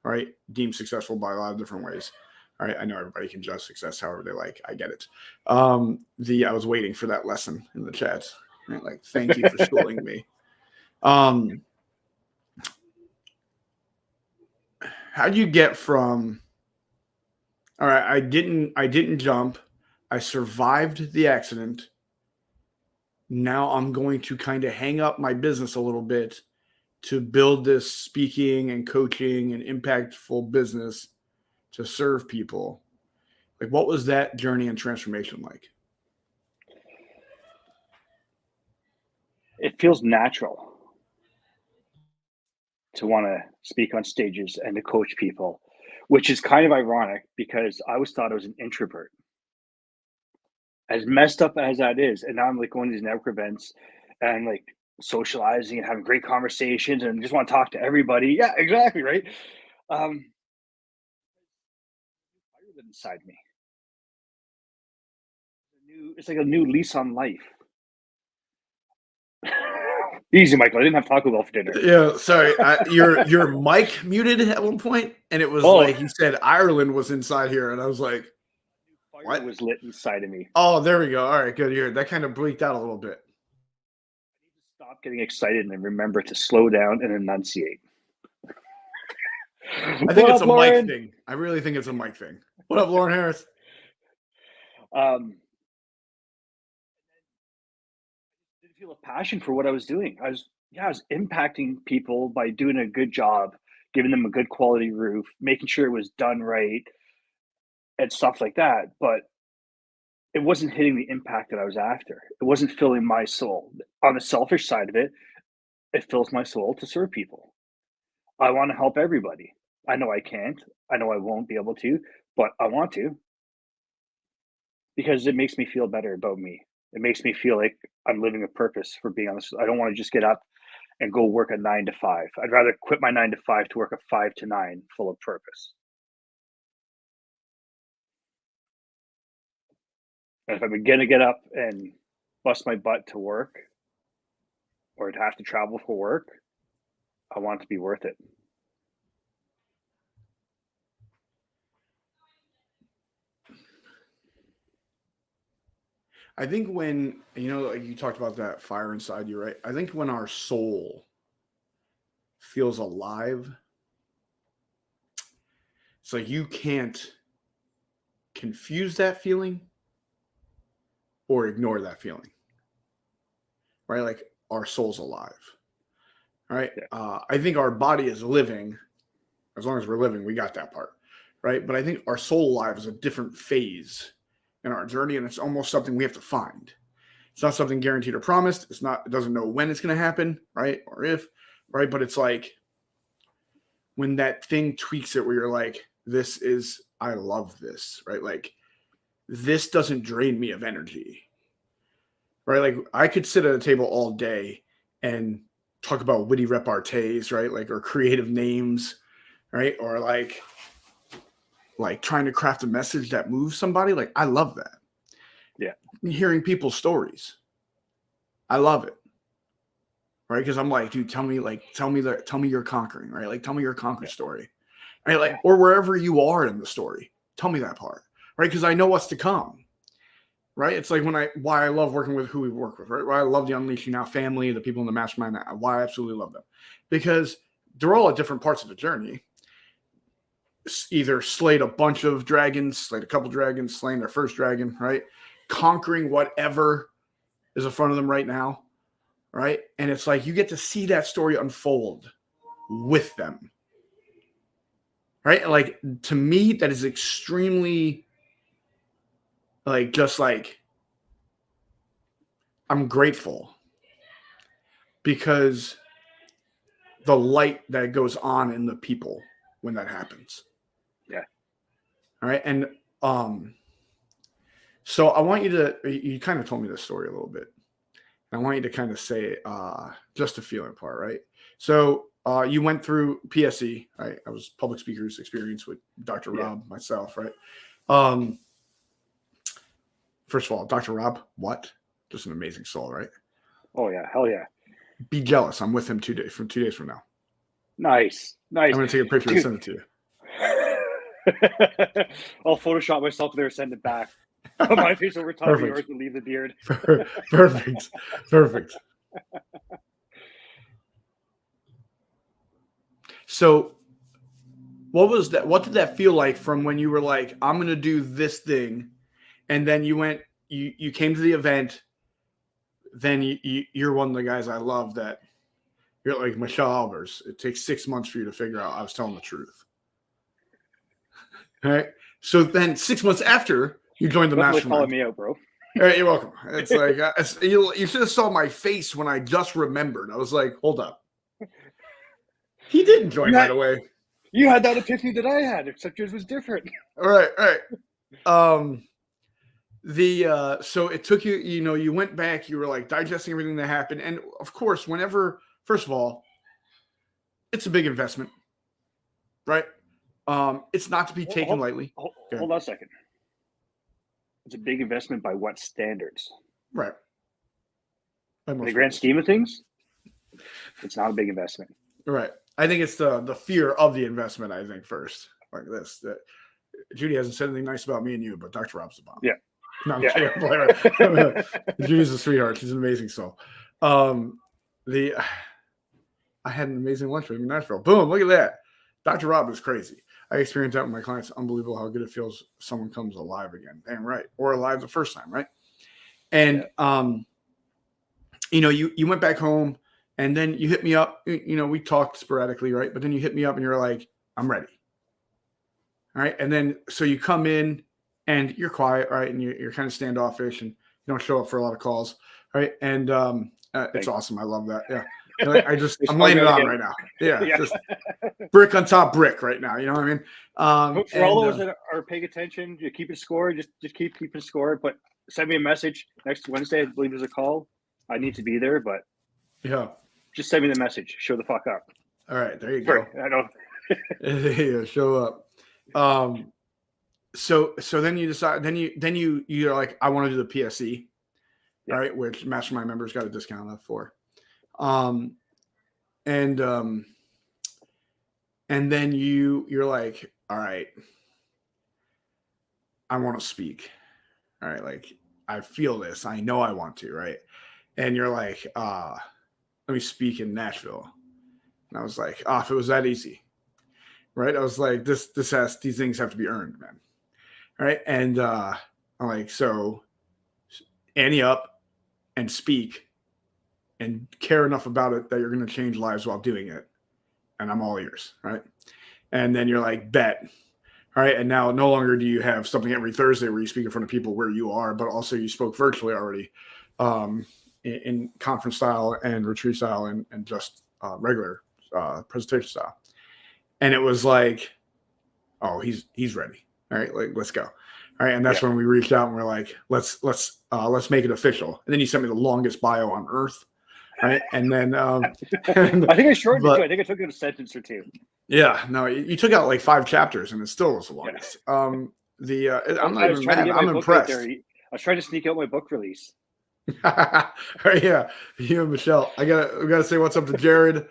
right? Deemed successful by a lot of different ways. All right, I know everybody can judge success however they like. I get it. I was waiting for that lesson in the chat. Right? Like, thank you for schooling me. How do you get from? All right, I didn't jump. I survived the accident. Now I'm going to kind of hang up my business a little bit to build this speaking and coaching and impactful business to serve people. Like, what was that journey and transformation like?
It feels natural to want to speak on stages and to coach people, which is kind of ironic because I always thought I was an introvert. As messed up as that is, and now I'm like going to these network events and like socializing and having great conversations and just want to talk to everybody. Yeah, exactly, right. Fire inside me. It's like a new lease on life. Easy, Michael. I didn't have Taco Bell for dinner.
Yeah, sorry. Your mic muted at one point, and it was like you said Ireland was inside here, and I was like,
fire was lit inside of me.
Oh, there we go. All right, good. Here, that kind of bleaked out a little bit.
I need to stop getting excited and remember to slow down and enunciate.
I think it's a mic thing. I really think it's a mic thing. What up, Lauren Harris?
I didn't feel a passion for what I was doing. I was impacting people by doing a good job, giving them a good quality roof, making sure it was done right, and stuff like that. But it wasn't hitting the impact that I was after. It wasn't filling my soul. On the selfish side of it, it fills my soul to serve people. I want to help everybody. I know I can't. I know I won't be able to, but I want to because it makes me feel better about me. It makes me feel like I'm living a purpose for being honest. I don't want to just get up and go work a 9 to 5. I'd rather quit my 9 to 5 to work a 5 to 9 full of purpose. And if I'm going to get up and bust my butt to work or to have to travel for work, I want it to be worth it.
I think when, like you talked about that fire inside you, right? I think when our soul feels alive, it's like you can't confuse that feeling or ignore that feeling, right? Like our soul's alive, right? Yeah. I think our body is living. As long as we're living, we got that part, right? But I think our soul alive is a different phase in our journey, and it's almost something we have to find. It's not something guaranteed or promised. It doesn't know when it's going to happen, right? Or if, right? But it's like when that thing tweaks it where you're like, I love this, right? Like this doesn't drain me of energy, right? Like I could sit at a table all day and talk about witty repartees, right? Like, or creative names, right? Or like trying to craft a message that moves somebody. Like I love that.
Yeah.
Hearing people's stories. I love it. Right. Cause I'm like, dude, tell me you're conquering, right? Like tell me your conquer story. Right. Like, or wherever you are in the story, tell me that part. Right. Cause I know what's to come. Right. It's like why I love working with who we work with, right? Why I love the UnleashU Now family, the people in the mastermind, why I absolutely love them. Because they're all at different parts of the journey. Either slayed a bunch of dragons, slayed a couple dragons, slaying their first dragon, right? Conquering whatever is in front of them right now, right? And it's like you get to see that story unfold with them, right? And like to me, that is extremely like just like I'm grateful because the light that goes on in the people when that happens.
Yeah.
All right. And so I want you kind of told me this story a little bit. I want you to kind of say just the feeling part, right? So you went through PSE, right? I was public speakers experience with Dr. Rob, myself, right? First of all, Dr. Rob, what? Just an amazing soul, right?
Oh yeah, hell yeah.
Be jealous. I'm with him 2 days from now.
Nice.
I'm going to take a picture and send it to you.
I'll Photoshop myself there, send it back. Put my face over top of yours and leave the beard.
Perfect. So what was that? What did that feel like from when you were like, I'm going to do this thing, and then you came to the event, then you're one of the guys I love that you're like Michelle Albers. It takes 6 months for you to figure out I was telling the truth. All right. So then 6 months after you joined the mastermind.
Calling me out, bro.
All right, you're welcome. It's like you should have saw my face when I just remembered. I was like, hold up. He didn't join right away.
You had that epiphany that I had, except yours was different.
All right. So it took you, you went back, you were like digesting everything that happened. And of course, first of all, it's a big investment, right? It's not to be taken lightly.
Hold on a second. It's a big investment by what standards?
Right.
In the grand scheme of things, it's not a big investment.
Right. I think it's the fear of the investment, I think, first. Like this. That Judy hasn't said anything nice about me and you, but Dr. Rob's the bomb.
Yeah.
No, I'm kidding. Judy's a sweetheart. She's an amazing soul. I had an amazing lunch with him in Nashville. Boom, look at that. Dr. Rob is crazy. I experienced that with my clients. Unbelievable how good it feels someone comes alive again. Damn right. Or alive the first time, right? And you went back home and then you hit me up. We talked sporadically, right? But then you hit me up and you're like, I'm ready. All right. And then so you come in and you're quiet, right? And you're kind of standoffish and you don't show up for a lot of calls, right? And it's awesome. I love that. Yeah. I'm laying it on right now. Yeah. Just brick on top brick right now. You know what I mean?
For all those that are paying attention, you keep it score. Just keep keeping score. But send me a message next Wednesday. I believe there's a call. I need to be there, but just send me the message. Show the fuck up.
All right, there you go.
I know.
Yeah, show up. So then you decide. Then you're like, I want to do the PSE. All right, which mastermind members got a discount on for. And then you're like, all right, I want to speak. All right. Like I feel this, I know I want to, right. And you're like, let me speak in Nashville. And I was like, if it was that easy, right. I was like, these things have to be earned, man. All right. And, I'm like, so ante up and speak and care enough about it that you're going to change lives while doing it. And I'm all ears, right? And then you're like, bet. All right. And now no longer do you have something every Thursday where you speak in front of people where you are, but also you spoke virtually already in conference style and retreat style and just regular presentation style. And it was like, oh, he's ready. All right. Like, let's go. All All right. And that's when we reached out and we're like, let's make it official. And then you sent me the longest bio on earth. Right. And then,
I think I shortened it too. I think I took it a sentence or two.
Yeah. No, you took out like 5 chapters and it still was the longest. I'm not even mad. I'm impressed.
I was trying to sneak out my book release.
Yeah. You and Michelle. We gotta say what's up to Jared.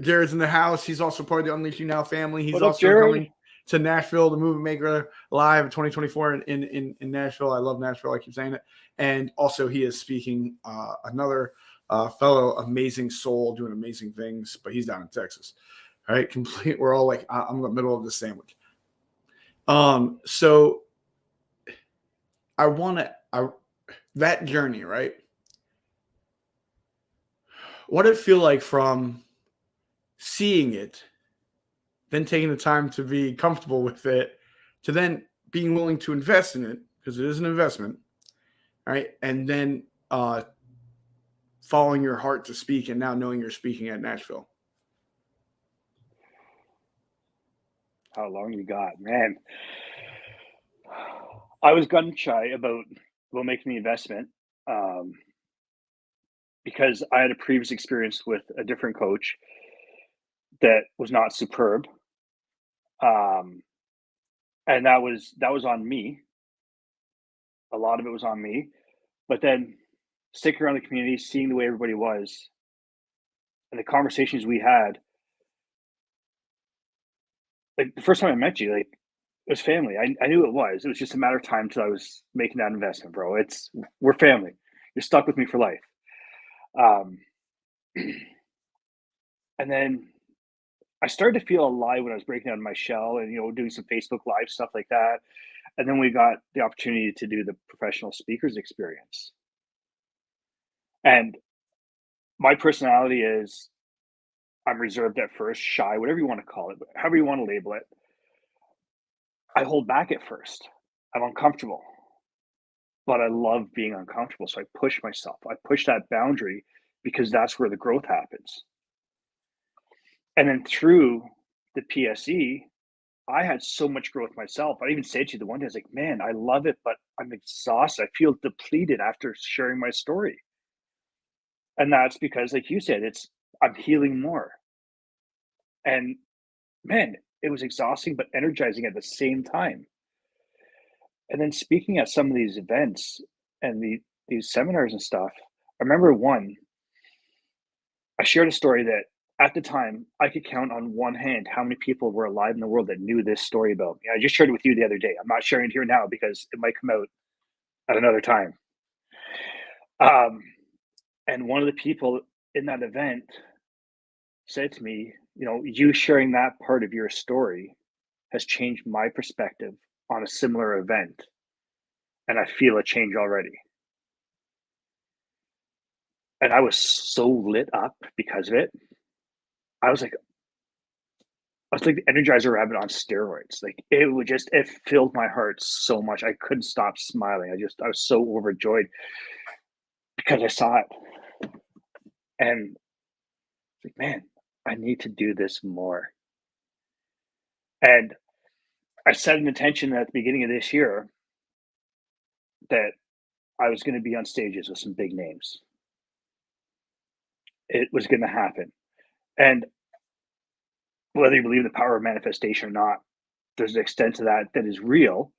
Jared's in the house. He's also part of the Unleash You Now family. He's also coming to Nashville, the Movie Maker Live 2024 in Nashville. I love Nashville. I keep saying it. And also he is speaking another fellow amazing soul doing amazing things, but he's down in Texas. All right, complete. We're all like, I'm in the middle of the sandwich. So I want to that journey, right? What did it feel like from seeing it, then taking the time to be comfortable with it, to then being willing to invest in it, because it is an investment, right? And then following your heart to speak, and now knowing you're speaking at Nashville.
How long you got, man? I was gun shy about making the investment because I had a previous experience with a different coach that was not superb, and that was on me. A lot of it was on me, but then sticking around the community, seeing the way everybody was, and the conversations we had. Like the first time I met you, like it was family. I knew it was. It was just a matter of time till I was making that investment, bro. We're family. You're stuck with me for life. And then I started to feel alive when I was breaking out of my shell and doing some Facebook Live stuff like that. And then we got the opportunity to do the professional speakers experience. And my personality is I'm reserved at first, shy, whatever you want to call it, however you want to label it. I hold back at first. I'm uncomfortable, but I love being uncomfortable. So I push myself. I push that boundary because that's where the growth happens. And then through the PSE, I had so much growth myself. I even said to you the one day, I was like, man, I love it, but I'm exhausted. I feel depleted after sharing my story. And that's because, like you said, I'm healing more. And man, it was exhausting, but energizing at the same time. And then speaking at some of these events and these seminars and stuff, I remember I shared a story that at the time I could count on one hand how many people were alive in the world that knew this story about me. I just shared it with you the other day. I'm not sharing it here now because it might come out at another time. And one of the people in that event said to me, you sharing that part of your story has changed my perspective on a similar event. And I feel a change already. And I was so lit up because of it. I was like the Energizer Rabbit on steroids. Like it filled my heart so much. I couldn't stop smiling. I was so overjoyed because I saw it. And like, man, I need to do this more. And I set an intention at the beginning of this year that I was going to be on stages with some big names. It was going to happen. And whether you believe in the power of manifestation or not, there's an extent to that is real.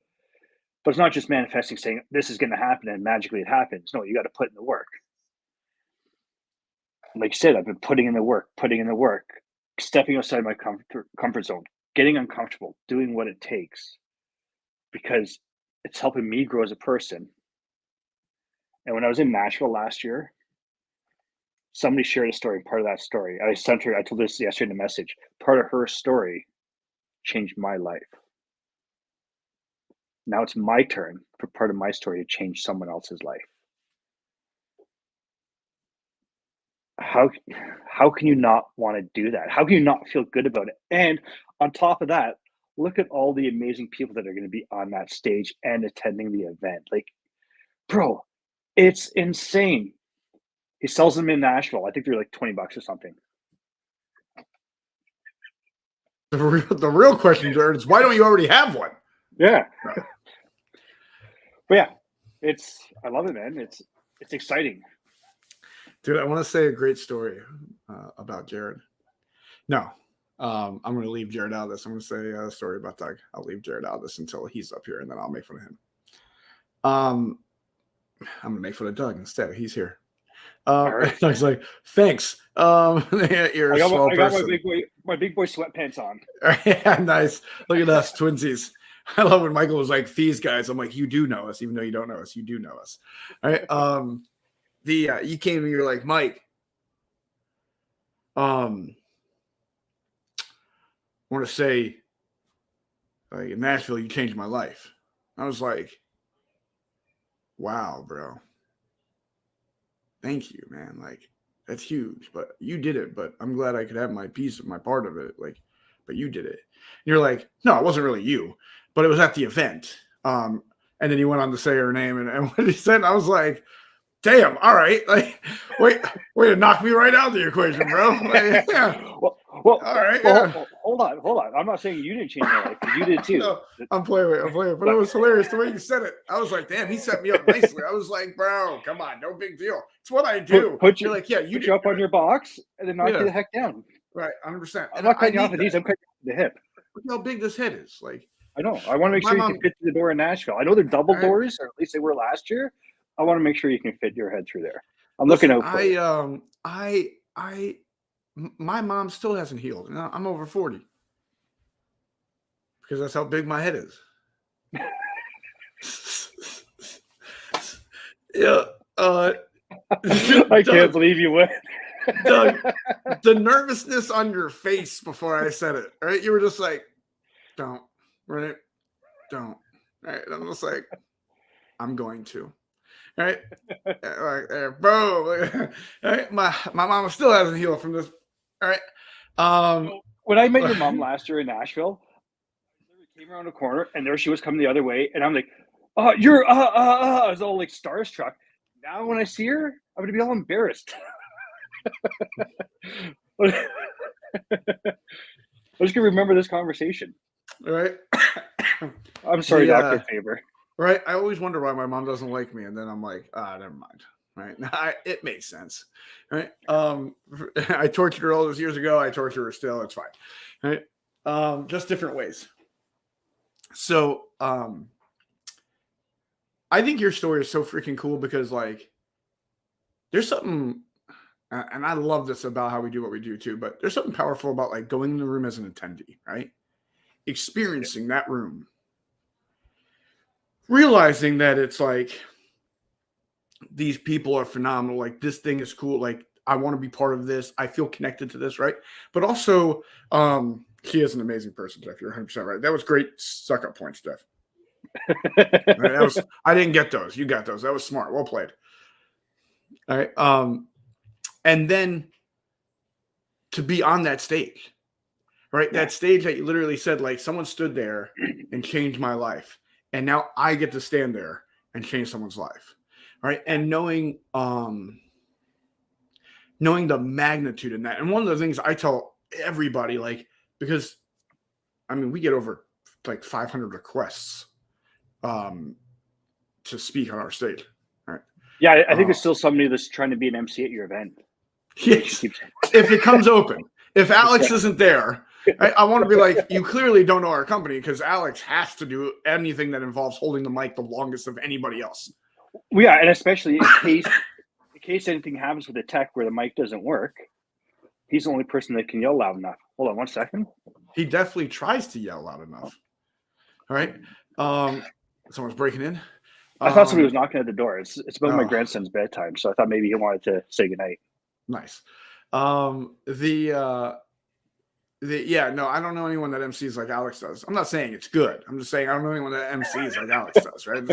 But it's not just manifesting, saying this is going to happen and magically it happens. No, you got to put in the work. Like you said, I've been putting in the work, stepping outside my comfort zone, getting uncomfortable, doing what it takes, because it's helping me grow as a person. And when I was in Nashville last year, somebody shared a story. Part of that story, I told this yesterday in a message. Part of her story changed my life. Now it's my turn for part of my story to change someone else's life. How can you not want to do that? How can you not feel good about it? And on top of that, look at all the amazing people that are going to be on that stage and attending the event. Like, bro, it's insane. He sells them in Nashville. I think they're like $20 or something.
The real question, Jared, is why don't you already have one?
Yeah. But yeah, I love it, man. It's exciting.
Dude, I want to say a great story about Jared. No, I'm going to leave Jared out of this. I'm going to say a story about Doug. I'll leave Jared out of this until he's up here, and then I'll make fun of him. I'm going to make fun of Doug instead. He's here.
Right.
Doug's like, thanks. You're
I
a
got,
small
I got
person.
my big boy sweatpants on.
Yeah, nice. Look at us, twinsies. I love when Michael was like, these guys. I'm like, you do know us, even though you don't know us. You do know us. All right. You came to me, you're like, Mike, I want to say, like, in Nashville, you changed my life. I was like, wow, bro. Thank you, man. Like, that's huge, but you did it. But I'm glad I could have my piece of my part of it. Like, but you did it. And you're like, no, it wasn't really you, but it was at the event. And then he went on to say her name, and what he said, I was like, damn, all right. Like, way to knock me right out of the equation, bro. Like, yeah.
Well,
all right. Yeah.
Hold on. I'm not saying you didn't change my life, because you did too.
No, I'm playing with it, but it was hilarious the way you said it. I was like, damn, he set me up nicely. I was like, bro, come on, no big deal. It's what I do. You're like, yeah, you
put you up on your box and then knock you the heck down.
Right, 100%.
I'm not cutting you off the knees. I'm cutting you off the hip.
Look how big this head is. Like,
I know. I want to make sure you can fit through the door in Nashville. I know they're double doors, or at least they were last year. I want to make sure you can fit your head through there. I'm looking out for you.
My mom still hasn't healed. Now, I'm over 40 because that's how big my head is. Yeah.
I can't believe you went.
Doug, the nervousness on your face before I said it, right? You were just like, don't, right? Don't. Right? And I'm just like, I'm going to. Right? Like, bro. Right? My mama still hasn't healed from this. All right.
When I met your mom last year in Nashville, I came around the corner and there she was coming the other way, and I'm like, "Oh, you're I was all like starstruck." Now when I see her, I'm gonna be all embarrassed. I'm just gonna remember this conversation.
All right.
I'm sorry, Dr. Faber.
Right. I always wonder why my mom doesn't like me, and then I'm like, never mind. Right. It makes sense. Right. I tortured her all those years ago. I torture her still. It's fine. Right. Just different ways. So, I think your story is so freaking cool because, like, there's something, and I love this about how we do what we do too, but there's something powerful about, like, going in the room as an attendee, right? Experiencing that room. Realizing that it's like, these people are phenomenal. Like, this thing is cool. Like, I want to be part of this. I feel connected to this, right? But also, he is an amazing person, Jeff. You're 100% right. That was great suck-up points, Jeff. Right, I didn't get those. You got those. That was smart. Well played. All right. And then to be on that stage, right? Yeah. That stage that you literally said, like, someone stood there and changed my life. And now I get to stand there and change someone's life. Right. And knowing the magnitude in that. And one of the things I tell everybody, like, because I mean, we get over like 500 requests to speak on our stage. Right.
Yeah, I think there's still somebody that's trying to be an MC at your event.
Yes. If it comes open, if Alex isn't there, I want to be like, you clearly don't know our company, because Alex has to do anything that involves holding the mic the longest of anybody else.
Well, yeah, and especially in case anything happens with the tech where the mic doesn't work, he's the only person that can yell loud enough. Hold on 1 second.
He definitely tries to yell loud enough. All right. Someone's breaking in.
I thought somebody was knocking at the door. It's about my grandson's bedtime, so I thought maybe he wanted to say goodnight.
Nice. Yeah, no, I don't know anyone that MCs like Alex does. I'm not saying it's good. I'm just saying I don't know anyone that MCs like Alex does, right?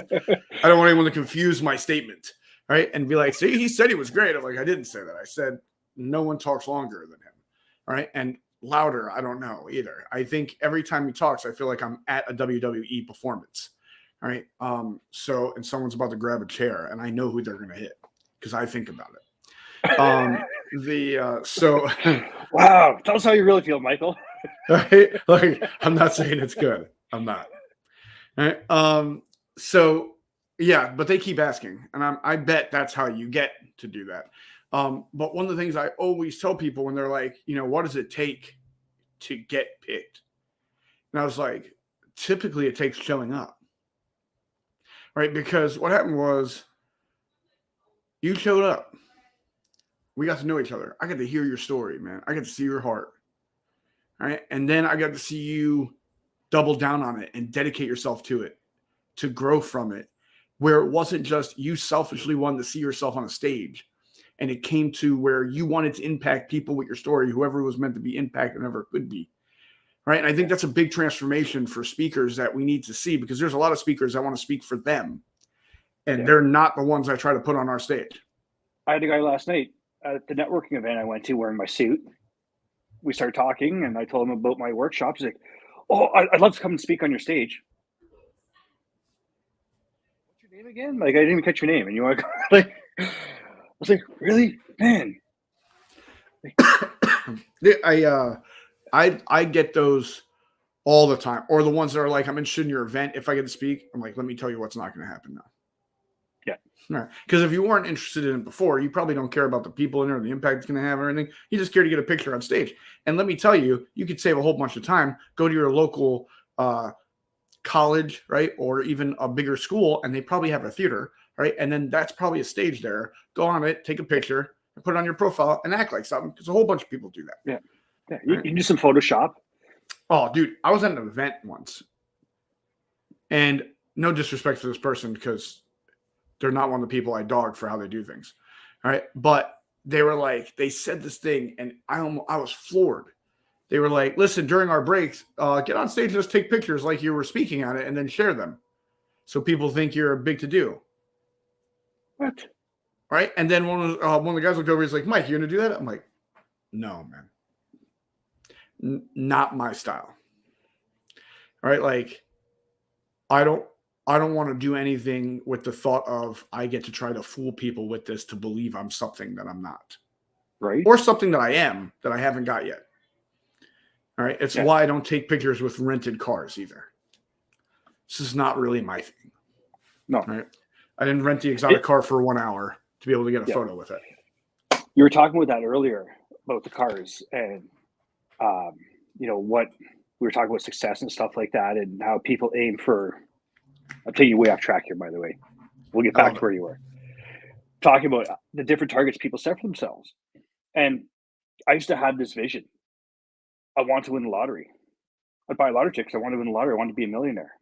I don't want anyone to confuse my statement, right? And be like, see, he said he was great. I'm like, I didn't say that. I said no one talks longer than him, right? And louder, I don't know either. I think every time he talks, I feel like I'm at a WWE performance, right? So, and someone's about to grab a chair, and I know who they're going to hit because I think about it.
Wow, tell us how you really feel, Michael.
Right? Like, I'm not saying it's good. I'm not. All right. So Yeah, but they keep asking, and I bet that's how you get to do that. But one of the things I always tell people when they're like, what does it take to get picked? And I was like, typically it takes showing up, right? Because what happened was you showed up. We got to know each other. I got to hear your story, man. I got to see your heart, right? And then I got to see you double down on it and dedicate yourself to it, to grow from it, where it wasn't just you selfishly wanted to see yourself on a stage. And it came to where you wanted to impact people with your story, whoever was meant to be impacted, whoever it could be. Right. And I think that's a big transformation for speakers that we need to see, because there's a lot of speakers that want to speak for them. And they're not the ones I try to put on our stage.
I had a guy last night at the networking event I went to wearing my suit. We started talking and I told him about my workshop. He's like, "Oh, I'd love to come and speak on your stage." What's your name again? Like, I didn't even catch your name. And you want to like, I was like, really? Man.
I get those all the time. Or the ones that are like, I'm interested in your event. If I get to speak, I'm like, let me tell you what's not going to happen now.
Yeah.
Right. Because if you weren't interested in it before, you probably don't care about the people in there, the impact it's going to have or anything. You just care to get a picture on stage. And let me tell you, you could save a whole bunch of time. Go to your local college, right? Or even a bigger school, and they probably have a theater, right? And then that's probably a stage there. Go on it, take a picture, and put it on your profile and act like something, because a whole bunch of people do that.
Yeah. Yeah. You can do some Photoshop.
Oh, dude, I was at an event once. And no disrespect to this person, because they're not one of the people I dog for how they do things. All right. But they were like, they said this thing and I was floored. They were like, listen, during our breaks, get on stage and just take pictures like you were speaking on it and then share them. So people think you're big to do.
What?
Right. And then one of the guys looked over, he's like, Mike, you going to do that? I'm like, no, man. Not my style. All right. Like, I don't want to do anything with the thought of I get to try to fool people with this to believe I'm something that I'm not.
Right.
Or something that I am that I haven't got yet. All right. It's why I don't take pictures with rented cars either. This is not really my thing.
No.
Right. I didn't rent the exotic car for 1 hour to be able to get a photo with it.
You were talking about that earlier about the cars and, what we were talking about success and stuff like that and how people aim for. I'll take you way off track here, by the way. We'll get back to where you were. Talking about the different targets people set for themselves. And I used to have this vision. I want to win the lottery. I'd buy a lottery ticket because I wanted to win the lottery. I wanted to be a millionaire.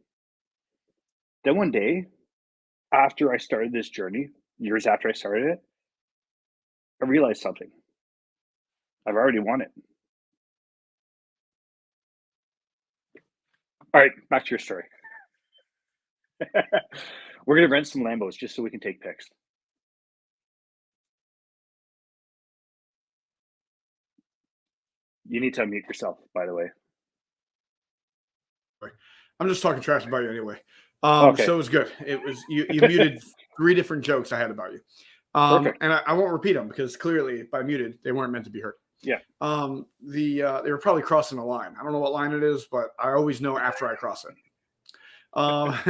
Then one day, after I started this journey, years after I started it, I realized something. I've already won it. All right, back to your story. We're going to rent some Lambos just so we can take pics. You need to unmute yourself, by the way.
I'm just talking trash about you anyway.
Okay.
So it was good. It was you muted 3 different jokes I had about you. And I won't repeat them because clearly by muted, they weren't meant to be heard.
Yeah.
They were probably crossing a line. I don't know what line it is, but I always know after I cross it.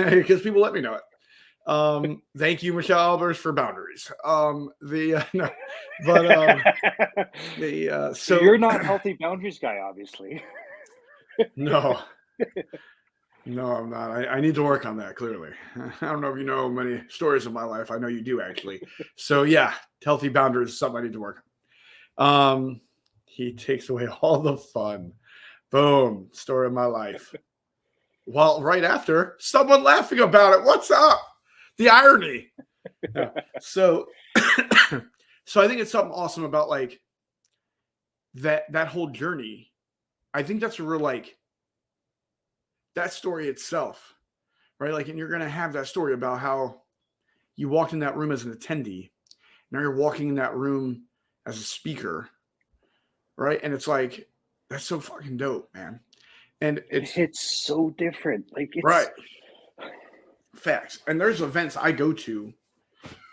Because people let me know it. Thank you, Michelle Albers, for boundaries. So
you're not a healthy boundaries guy, obviously.
No, I'm not. I need to work on that. Clearly, I don't know if you know many stories of my life. I know you do actually. So yeah, healthy boundaries is something I need to work on. He takes away all the fun. Boom, story of my life. Well, right after, someone laughing about it. What's up? The irony. Yeah. So I think it's something awesome about like that whole journey. I think that's a real like that story itself, right? Like, and you're going to have that story about how you walked in that room as an attendee. Now you're walking in that room as a speaker, right? And it's like, that's so fucking dope, man. And
it's so different. Like, it's
right. Facts. And there's events I go to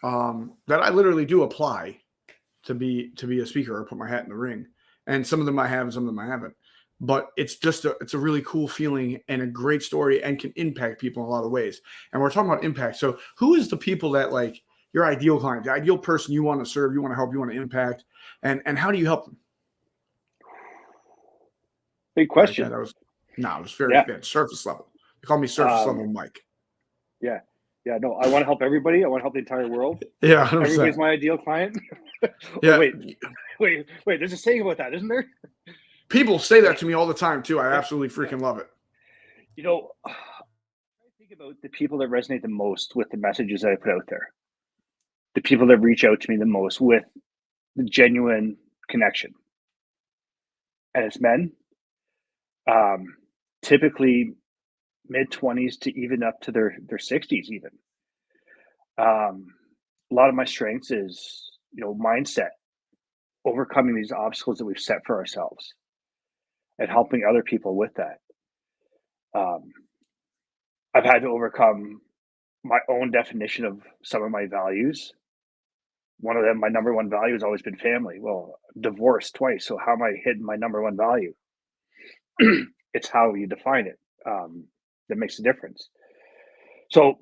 that I literally do apply to be a speaker or put my hat in the ring. And some of them I have, and some of them I haven't. but it's a really cool feeling and a great story and can impact people in a lot of ways. And we're talking about impact. So who is the people that like your ideal client, the ideal person you want to serve, you want to help, you want to impact, and how do you help them?
Big question.
It was very thin, surface level. They call me surface level Mike.
Yeah. Yeah, no, I want to help everybody. I want to help the entire world.
Yeah, 100%.
Everybody's my ideal client.
Yeah.
Wait. There's a saying about that, isn't there?
People say that to me all the time too. I absolutely freaking love it.
I think about the people that resonate the most with the messages that I put out there. The people that reach out to me the most with the genuine connection. And it's men. Typically mid-20s to even up to their 60s even. A lot of my strengths is, mindset, overcoming these obstacles that we've set for ourselves and helping other people with that. I've had to overcome my own definition of some of my values. One of them, my number one value has always been family. Well, divorced twice. So how am I hitting my number one value? It's how you define it that makes a difference. So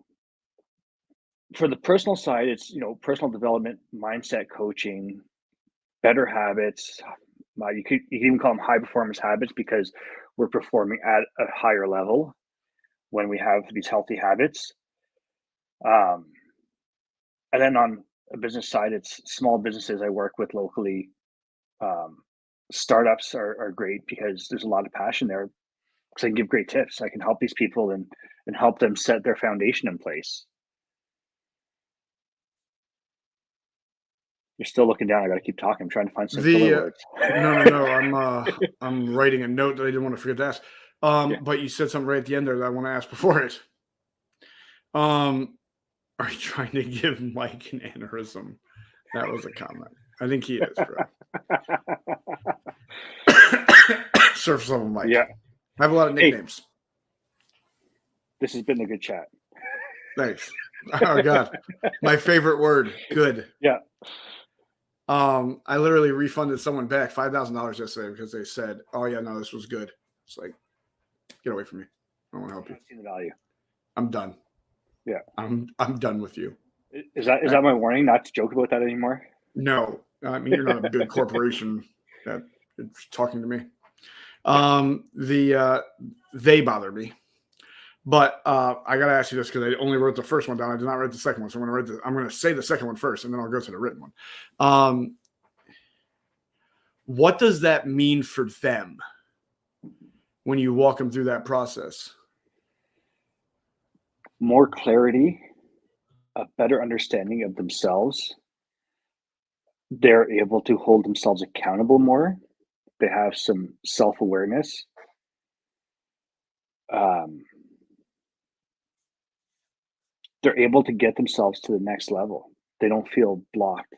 for the personal side, it's, personal development, mindset coaching, better habits. You can even call them high performance habits because we're performing at a higher level when we have these healthy habits. And then on a business side, it's small businesses I work with locally. Startups are great because there's a lot of passion there. Because I can give great tips. I can help these people and help them set their foundation in place. You're still looking down. I got to keep talking. I'm trying to find some filler words.
No. I'm writing a note that I didn't want to forget to ask. But you said something right at the end there that I want to ask before it. Are you trying to give Mike an aneurysm? That was a comment. I think he is, bro. Surface level Mike.
Yeah.
I have a lot of nicknames.
Hey, this has been a good chat.
Thanks. Oh God, my favorite word. Good.
Yeah.
I literally refunded someone back $5,000 yesterday because they said, "Oh yeah, no, this was good." It's like, get away from me. I don't want to help you.
See the value.
I'm done.
Yeah.
I'm done with you.
Is that my warning not to joke about that anymore?
No, I mean you're not a big corporation that is talking to me. They bother me. But I gotta ask you this because I only wrote the first one down. I did not write the second one, so I'm gonna say the second one first, and then I'll go to the written one. What does that mean for them when you walk them through that process?
More clarity, a better understanding of themselves. They're able to hold themselves accountable more. They have some self-awareness. They're able to get themselves to the next level. They don't feel blocked.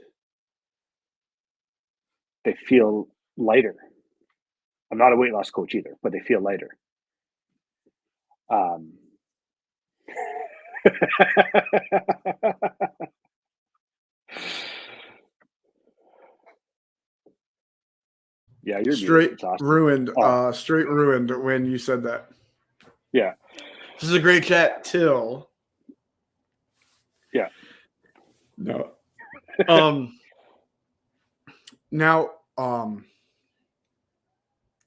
They feel lighter. I'm not a weight loss coach either, but they feel lighter. Yeah, you're
straight
awesome.
ruined. Straight ruined when you said that.
Yeah.
This is a great chat till.
Yeah.
No. Now.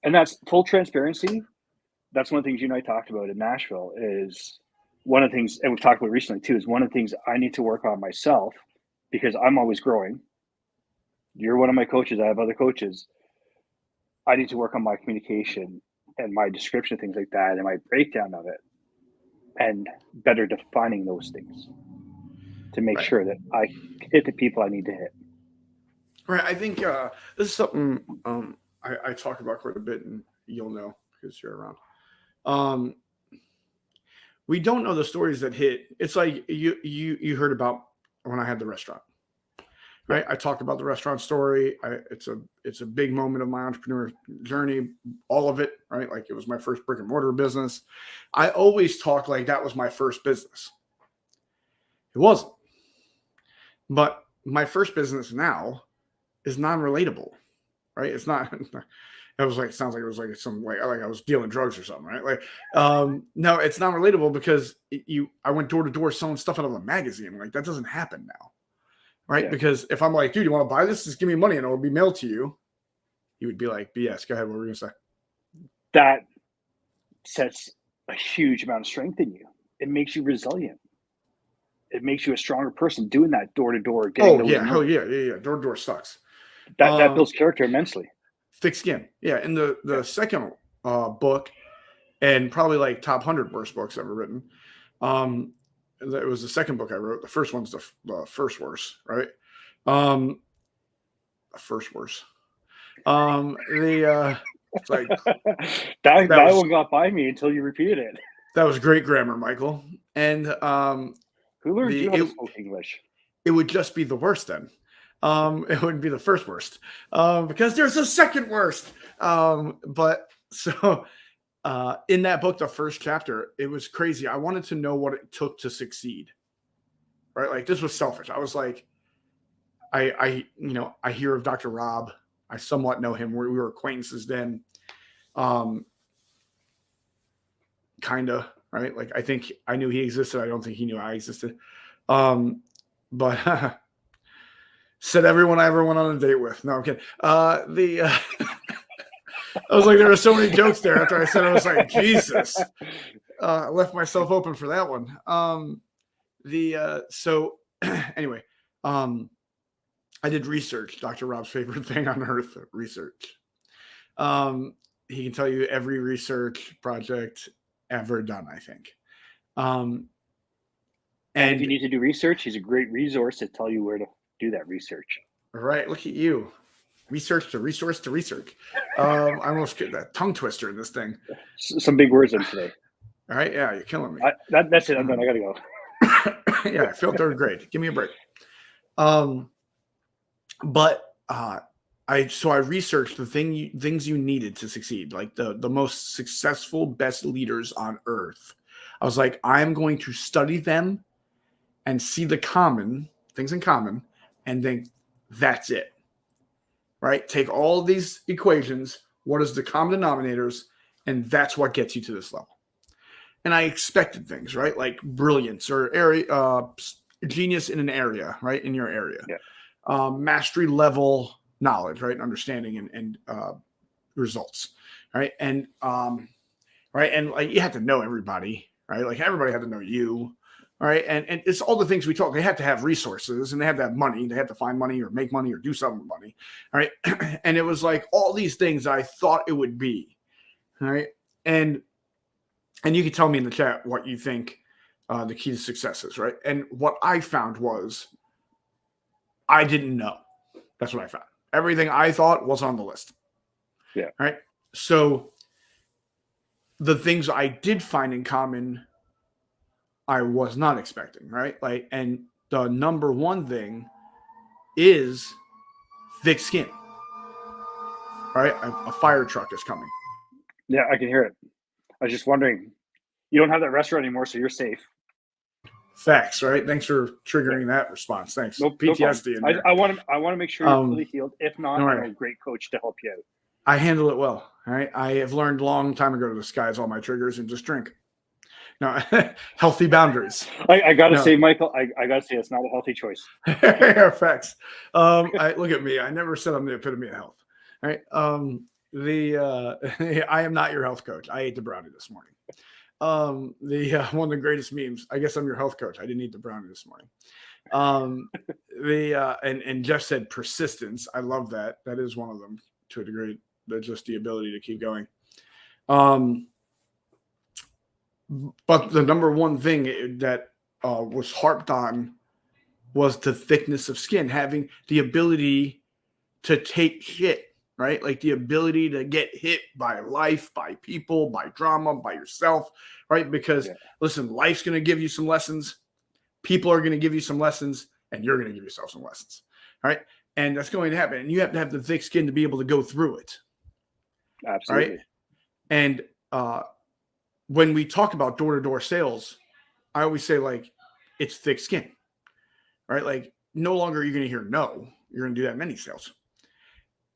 And that's full transparency. That's one of the things you and I talked about in Nashville is one of the things, and we've talked about recently too, is one of the things I need to work on myself because I'm always growing. You're one of my coaches. I have other coaches. I need to work on my communication and my description of things like that and my breakdown of it and better defining those things to make sure that I hit the people I need to hit.
Right. I think this is something I talk about quite a bit, and you'll know because you're around. We don't know the stories that hit. It's like you heard about when I had the restaurant, right? I talked about the restaurant story. It's a big moment of my entrepreneur journey, all of it, right? Like it was my first brick and mortar business. I always talk like that was my first business. It wasn't, but my first business now is non-relatable, right? It's not. That was like, sounds like it was like some like I was dealing drugs or something, right? Like, no, it's not relatable because I went door to door selling stuff out of a magazine. Like that doesn't happen now, right?
Yeah.
Because if I'm like, dude, you want to buy this? Just give me money and it will be mailed to you. You would be like, BS. Go ahead. What were we gonna say?
That sets a huge amount of strength in you. It makes you resilient. It makes you a stronger person doing that door to door, getting
Oh
those
yeah, hell
notes.
yeah. Door to door sucks.
That builds character immensely.
Thick skin. Yeah, in the second book, and probably like top 100 worst books ever written. It was the second book I wrote. The first one's the first worst, right? The first worst. It's like
that one got by me until you repeated it.
That was great grammar, Michael. And
who learned you how to speak English?
It would just be the worst then. It wouldn't be the first worst because there's a second worst. But so in that book, the first chapter, it was crazy. I wanted to know what it took to succeed. Right? Like this was selfish. I was like, I hear of Dr. Rob. I somewhat know him. We were acquaintances then. Kinda, right? Like I think I knew he existed. I don't think he knew I existed. But said everyone I ever went on a date with. No, I'm kidding. I was like, there were so many jokes there after I said I was like, Jesus. I left myself open for that one. So anyway, I did research, Dr. Rob's favorite thing on earth, research. He can tell you every research project ever done, I think.
And if you need to do research, he's a great resource to tell you where to do that research.
All right, look at you. Research to resource to research. I almost get that tongue twister in this thing.
Some big words in today.
All right, yeah, you're killing me.
That's it. I'm done. I gotta go.
Yeah, I failed third grade. Give me a break. But I researched the things you needed to succeed, like the most successful, best leaders on earth. I was like, I'm going to study them and see the common things in common, and think that's it. Right? Take all these equations. What is the common denominators? And that's what gets you to this level. And I expected things, right? Like brilliance or area, genius in an area, right? In your area. Yeah. Mastery level knowledge, right? Understanding and results, right? And right. And like you have to know everybody, right? Like everybody had to know you. All right. And it's all the things we talk. They have to have resources and they have to have money. They have to find money or make money or do something with money. All right. And it was like all these things I thought it would be. All right. And you can tell me in the chat what you think the key to success is, right? And what I found was I didn't know. That's what I found. Everything I thought was on the list.
Yeah.
All right. So the things I did find in common, I was not expecting, right? Like, and the number one thing is thick skin. All right. A fire truck is coming.
Yeah, I can hear it. I was just wondering, you don't have that restaurant anymore, so you're safe.
Facts, right? Thanks for triggering that response. Thanks.
Nope,
PTSD.
no I want to make sure you're fully healed. If not, I'm a great coach to help you out.
I handle it well. All right. I have learned a long time ago to disguise all my triggers and just drink. No, healthy boundaries.
I gotta say, Michael, I gotta say it's not a healthy choice.
Yeah, facts. Look at me. I never said I'm the epitome of health. All right. I am not your health coach. I ate the brownie this morning. One of the greatest memes. I guess I'm your health coach. I didn't eat the brownie this morning. And Jeff said persistence. I love that. That is one of them to a degree. That's just the ability to keep going. But the number one thing that was harped on was the thickness of skin, having the ability to take shit, right? Like the ability to get hit by life, by people, by drama, by yourself, right? Because listen, life's going to give you some lessons. People are going to give you some lessons, and you're going to give yourself some lessons, right? And that's going to happen. And you have to have the thick skin to be able to go through it.
Absolutely.
Right? And when we talk about door-to-door sales, I always say like it's thick skin, right? Like no longer are you going to hear no. You're going to do that many sales.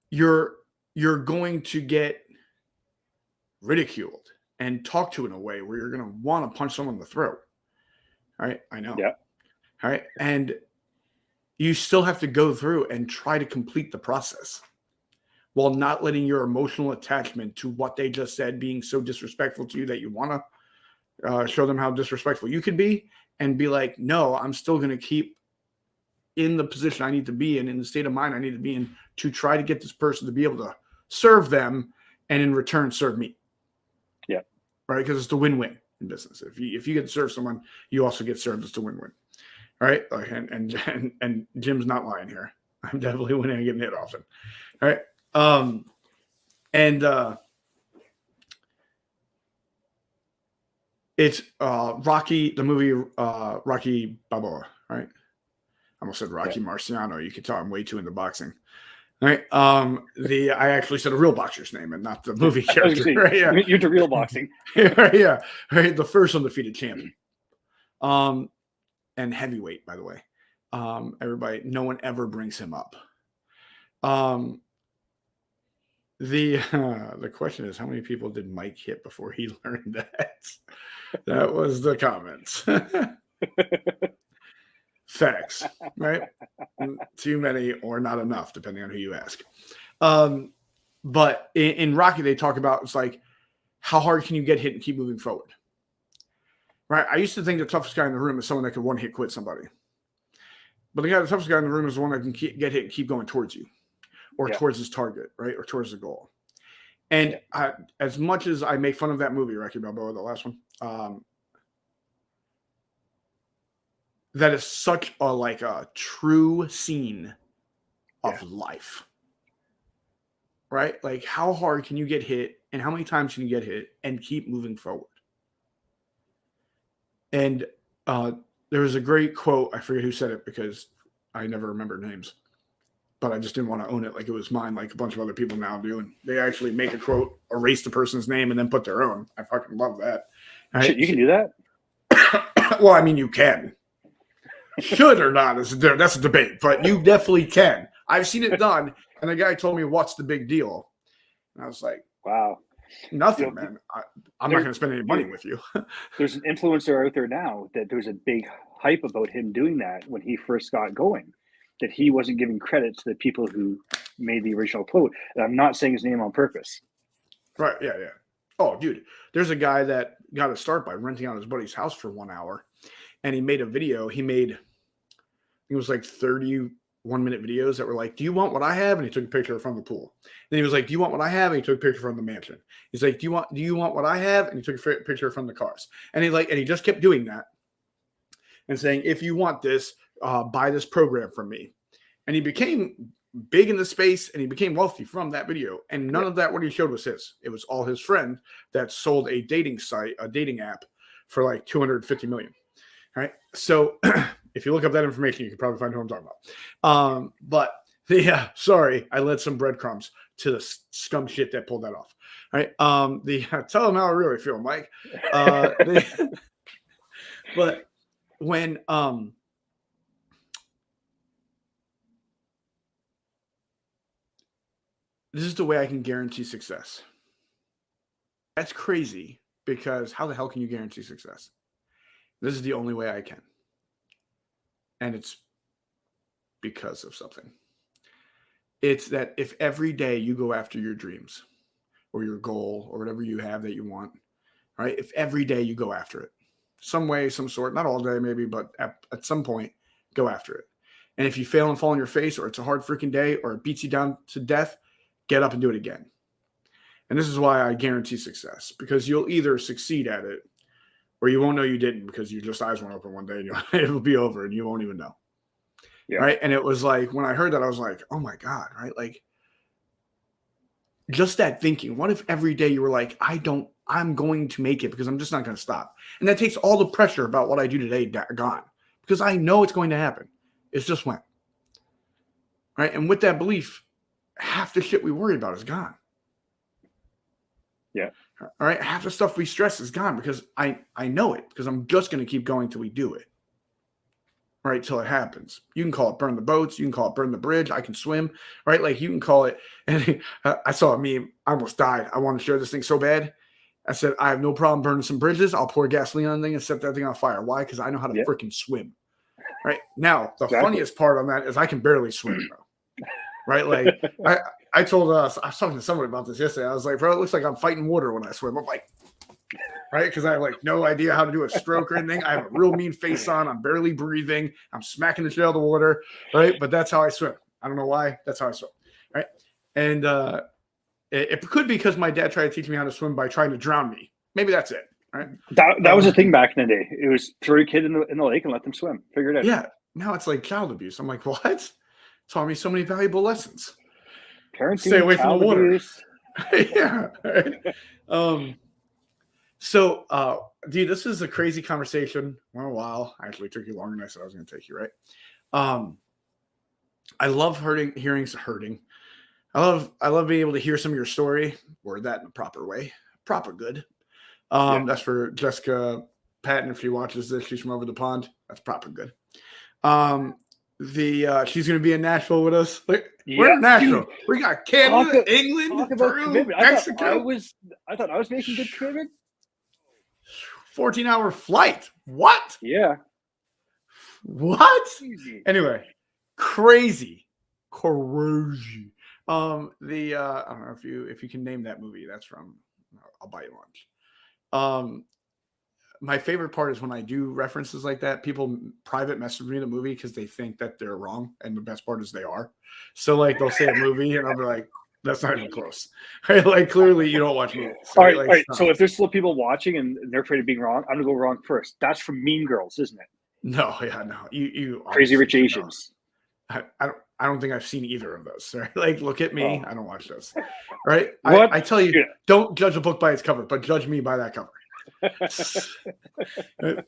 You're you're going to get ridiculed and talked to in a way where you're going to want to punch someone in the throat. All right. I know.
Yeah.
All right. And you still have to go through and try to complete the process while not letting your emotional attachment to what they just said being so disrespectful to you that you want to show them how disrespectful you could be, and be like, no, I'm still going to keep in the position I need to be in the state of mind I need to be in to try to get this person to be able to serve them and in return serve me.
Yeah.
Right. Because it's the win-win in business. If you get to serve someone, you also get served. It's a win-win. All right. And Jim's not lying here. I'm definitely winning and getting hit often. All right. It's Rocky, the movie Rocky Balboa, right? I almost said Rocky Marciano. You could tell I'm way too into boxing. All right. I actually said a real boxer's name and not the movie character.
Say,
right? Yeah.
You're to real boxing.
Yeah. Right. The first undefeated champion. And heavyweight, by the way. Everybody, no one ever brings him up. The question is, how many people did Mike hit before he learned that? That was the comments. Facts, right? Too many or not enough, depending on who you ask. But in Rocky, they talk about, it's like, how hard can you get hit and keep moving forward? Right? I used to think the toughest guy in the room is someone that could one-hit quit somebody. But the toughest guy in the room is the one that can get hit and keep going towards you, or towards his target, right? Or towards the goal. And as much as I make fun of that movie, Rocky Balboa, the last one, that is such a true scene of life, right? Like, how hard can you get hit and how many times can you get hit and keep moving forward? And there was a great quote. I forget who said it because I never remember names, but I just didn't want to own it like it was mine, like a bunch of other people now do. And they actually make a quote, erase the person's name, and then put their own. I fucking love that.
Right? Shit, you can do that?
Well, I mean, you can. Should or not, that's a debate, but you definitely can. I've seen it done, and the guy told me, what's the big deal? And I was like,
wow.
Nothing, man. I'm not going to spend any money with you.
There's an influencer out there now that there's a big hype about him doing that when he first got going, that he wasn't giving credit to the people who made the original quote. And I'm not saying his name on purpose.
Right, yeah. Oh, dude, there's a guy that got a start by renting out his buddy's house for 1 hour, and he made a video. It was like 31-minute videos that were like, do you want what I have? And he took a picture from the pool. Then he was like, do you want what I have? And he took a picture from the mansion. He's like, do you want what I have? And he took a picture from the cars. And he just kept doing that and saying, if you want this, buy this program from me. And he became big in the space and he became wealthy from that video. And none of that, what he showed was his. It was all his friend that sold a dating site, a dating app for like $250 million. All right. So if you look up that information, you can probably find who I'm talking about. Sorry, I led some breadcrumbs to the scum shit that pulled that off. All right. Tell them how I really feel, Mike. But when this is the way I can guarantee success. That's crazy, because how the hell can you guarantee success? This is the only way I can. And it's because of something. It's that if every day you go after your dreams or your goal or whatever you have that you want, right? If every day you go after it, some way, some sort, not all day maybe, but at some point, go after it. And if you fail and fall on your face, or it's a hard freaking day, or it beats you down to death, get up and do it again. And this is why I guarantee success, because you'll either succeed at it or you won't know you didn't, because your just eyes won't open one day and it'll be over and you won't even know. Yeah. Right. And it was like, when I heard that, I was like, oh my God, right? Like, just that thinking. What if every day you were like, I'm going to make it because I'm just not going to stop. And that takes all the pressure about what I do today gone, because I know it's going to happen. It's just when. Right. And with that belief, half the shit we worry about is gone.
Yeah.
All right. Half the stuff we stress is gone because I know it, because I'm just going to keep going till we do it. right, till it happens. You can call it burn the boats. You can call it burn the bridge. I can swim, right? Like you can call it. And I saw a meme. I almost died. I want to share this thing so bad. I said, I have no problem burning some bridges. I'll pour gasoline on the thing and set that thing on fire. Why? Because I know how to freaking swim. Right now, the funniest part on that is I can barely swim, bro. Right? Like I told us, I was talking to somebody about this yesterday. I was like, bro, it looks like I'm fighting water when I swim. I'm like, right? Because I have like no idea how to do a stroke or anything. I have a real mean face on. I'm barely breathing. I'm smacking the shit out of the water, right? But that's how I swim. I don't know why. That's how I swim, right? And it could be because my dad tried to teach me how to swim by trying to drown me. Maybe that's it, right?
That was a thing back in the day. It was throw a kid in the lake and let them swim. Figure it out.
Yeah. Now it's like child abuse. I'm like, what? Taught me so many valuable lessons.
Parenting,
stay away from the water. Yeah. Right. So, dude, this is a crazy conversation. Went a while. I actually took you longer than I said I was going to take you, right? I love I love being able to hear some of your story. Word that in a proper way. Proper good. That's for Jessica Patton. If she watches this, she's from over the pond. That's proper good. She's going to be in Nashville with us. We're in Nashville. Dude, we got Canada, England, Peru, Mexico.
I thought I was making good commitment.
14-hour flight. What?
Yeah.
What?
Easy.
Anyway, crazy. Crazy. I don't know if you can name that movie. That's from I'll buy you lunch. My favorite part is when I do references like that, people private message me the movie because they think that they're wrong. And the best part is they are. So like they'll say a movie and I'll be like, that's not even close. Right? Like clearly you don't watch movies.
All right. So if there's still people watching and they're afraid of being wrong, I'm gonna go wrong first. That's from Mean Girls, isn't it?
No. You
Crazy Rich Asians.
I don't think I've seen either of those. Right? Like, look at me. I don't watch those. Right?
What?
I tell you, don't judge a book by its cover, but judge me by that cover.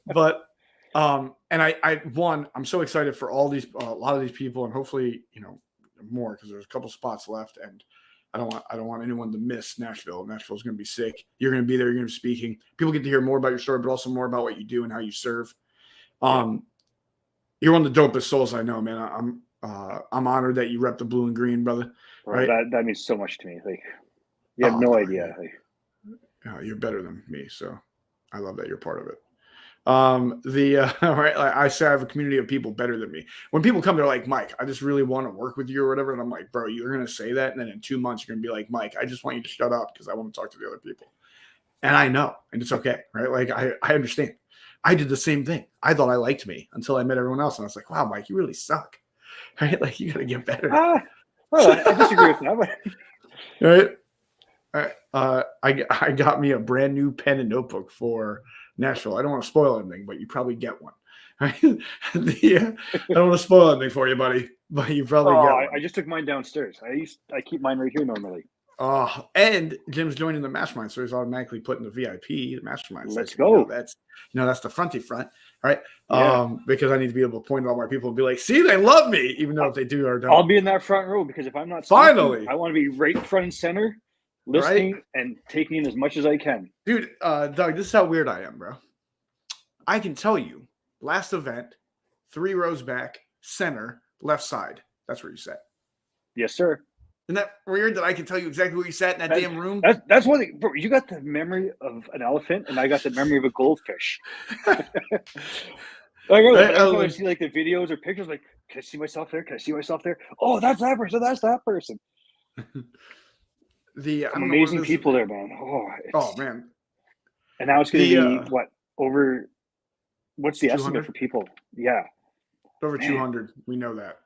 But and I'm so excited for all these a lot of these people, and hopefully more, because there's a couple spots left, and I don't want anyone to miss Nashville. Nashville's going to be sick. You're going to be there. You're going to be speaking. People get to hear more about your story, but also more about what you do and how you serve. You're one of the dopest souls I know, man. I'm honored that you rep the blue and green, brother. Right?
That means so much to me. Like, you have no idea. Like,
you're better than me, so I love that you're part of it. Right, like I say, I have a community of people better than me. When people come, they're like, Mike, I just really want to work with you or whatever. And I'm like, bro, you're going to say that. And then in 2 months, you're going to be like, Mike, I just want you to shut up because I want to talk to the other people. And I know, and it's okay. Right. Like I understand. I did the same thing. I thought I liked me until I met everyone else. And I was like, wow, Mike, you really suck. Right. Like you got to get better.
Well, I disagree with that.
Right. I got me a brand new pen and notebook for Nashville. I don't want to spoil anything, but you probably get one. Right? I don't want to spoil anything for you, buddy, but you probably get one.
I just took mine downstairs. I keep mine right here normally.
And Jim's joining the mastermind, so he's automatically put in the VIP, the mastermind.
Let's go.
That's the fronty front, right?
Yeah.
Because I need to be able to point out my people and be like, see, they love me, even though if they do or don't.
I'll be in that front row because if I'm not
finally,
I want to be right front and center, listening and taking in as much as I can.
Dude, Doug, this is how weird I am, bro. I can tell you, last event, 3 rows back, center, left side. That's where you sat.
Yes, sir.
Isn't that weird that I can tell you exactly where you sat in that damn room?
That's one thing. Bro, you got the memory of an elephant, and I got the memory of a goldfish. I see like the videos or pictures, like, can I see myself there? Can I see myself there? Oh, that's that person. That's that person. Some amazing people there, man.
Oh, man.
And now it's going to be over? What's the estimate for people? Yeah,
over 200. We know that.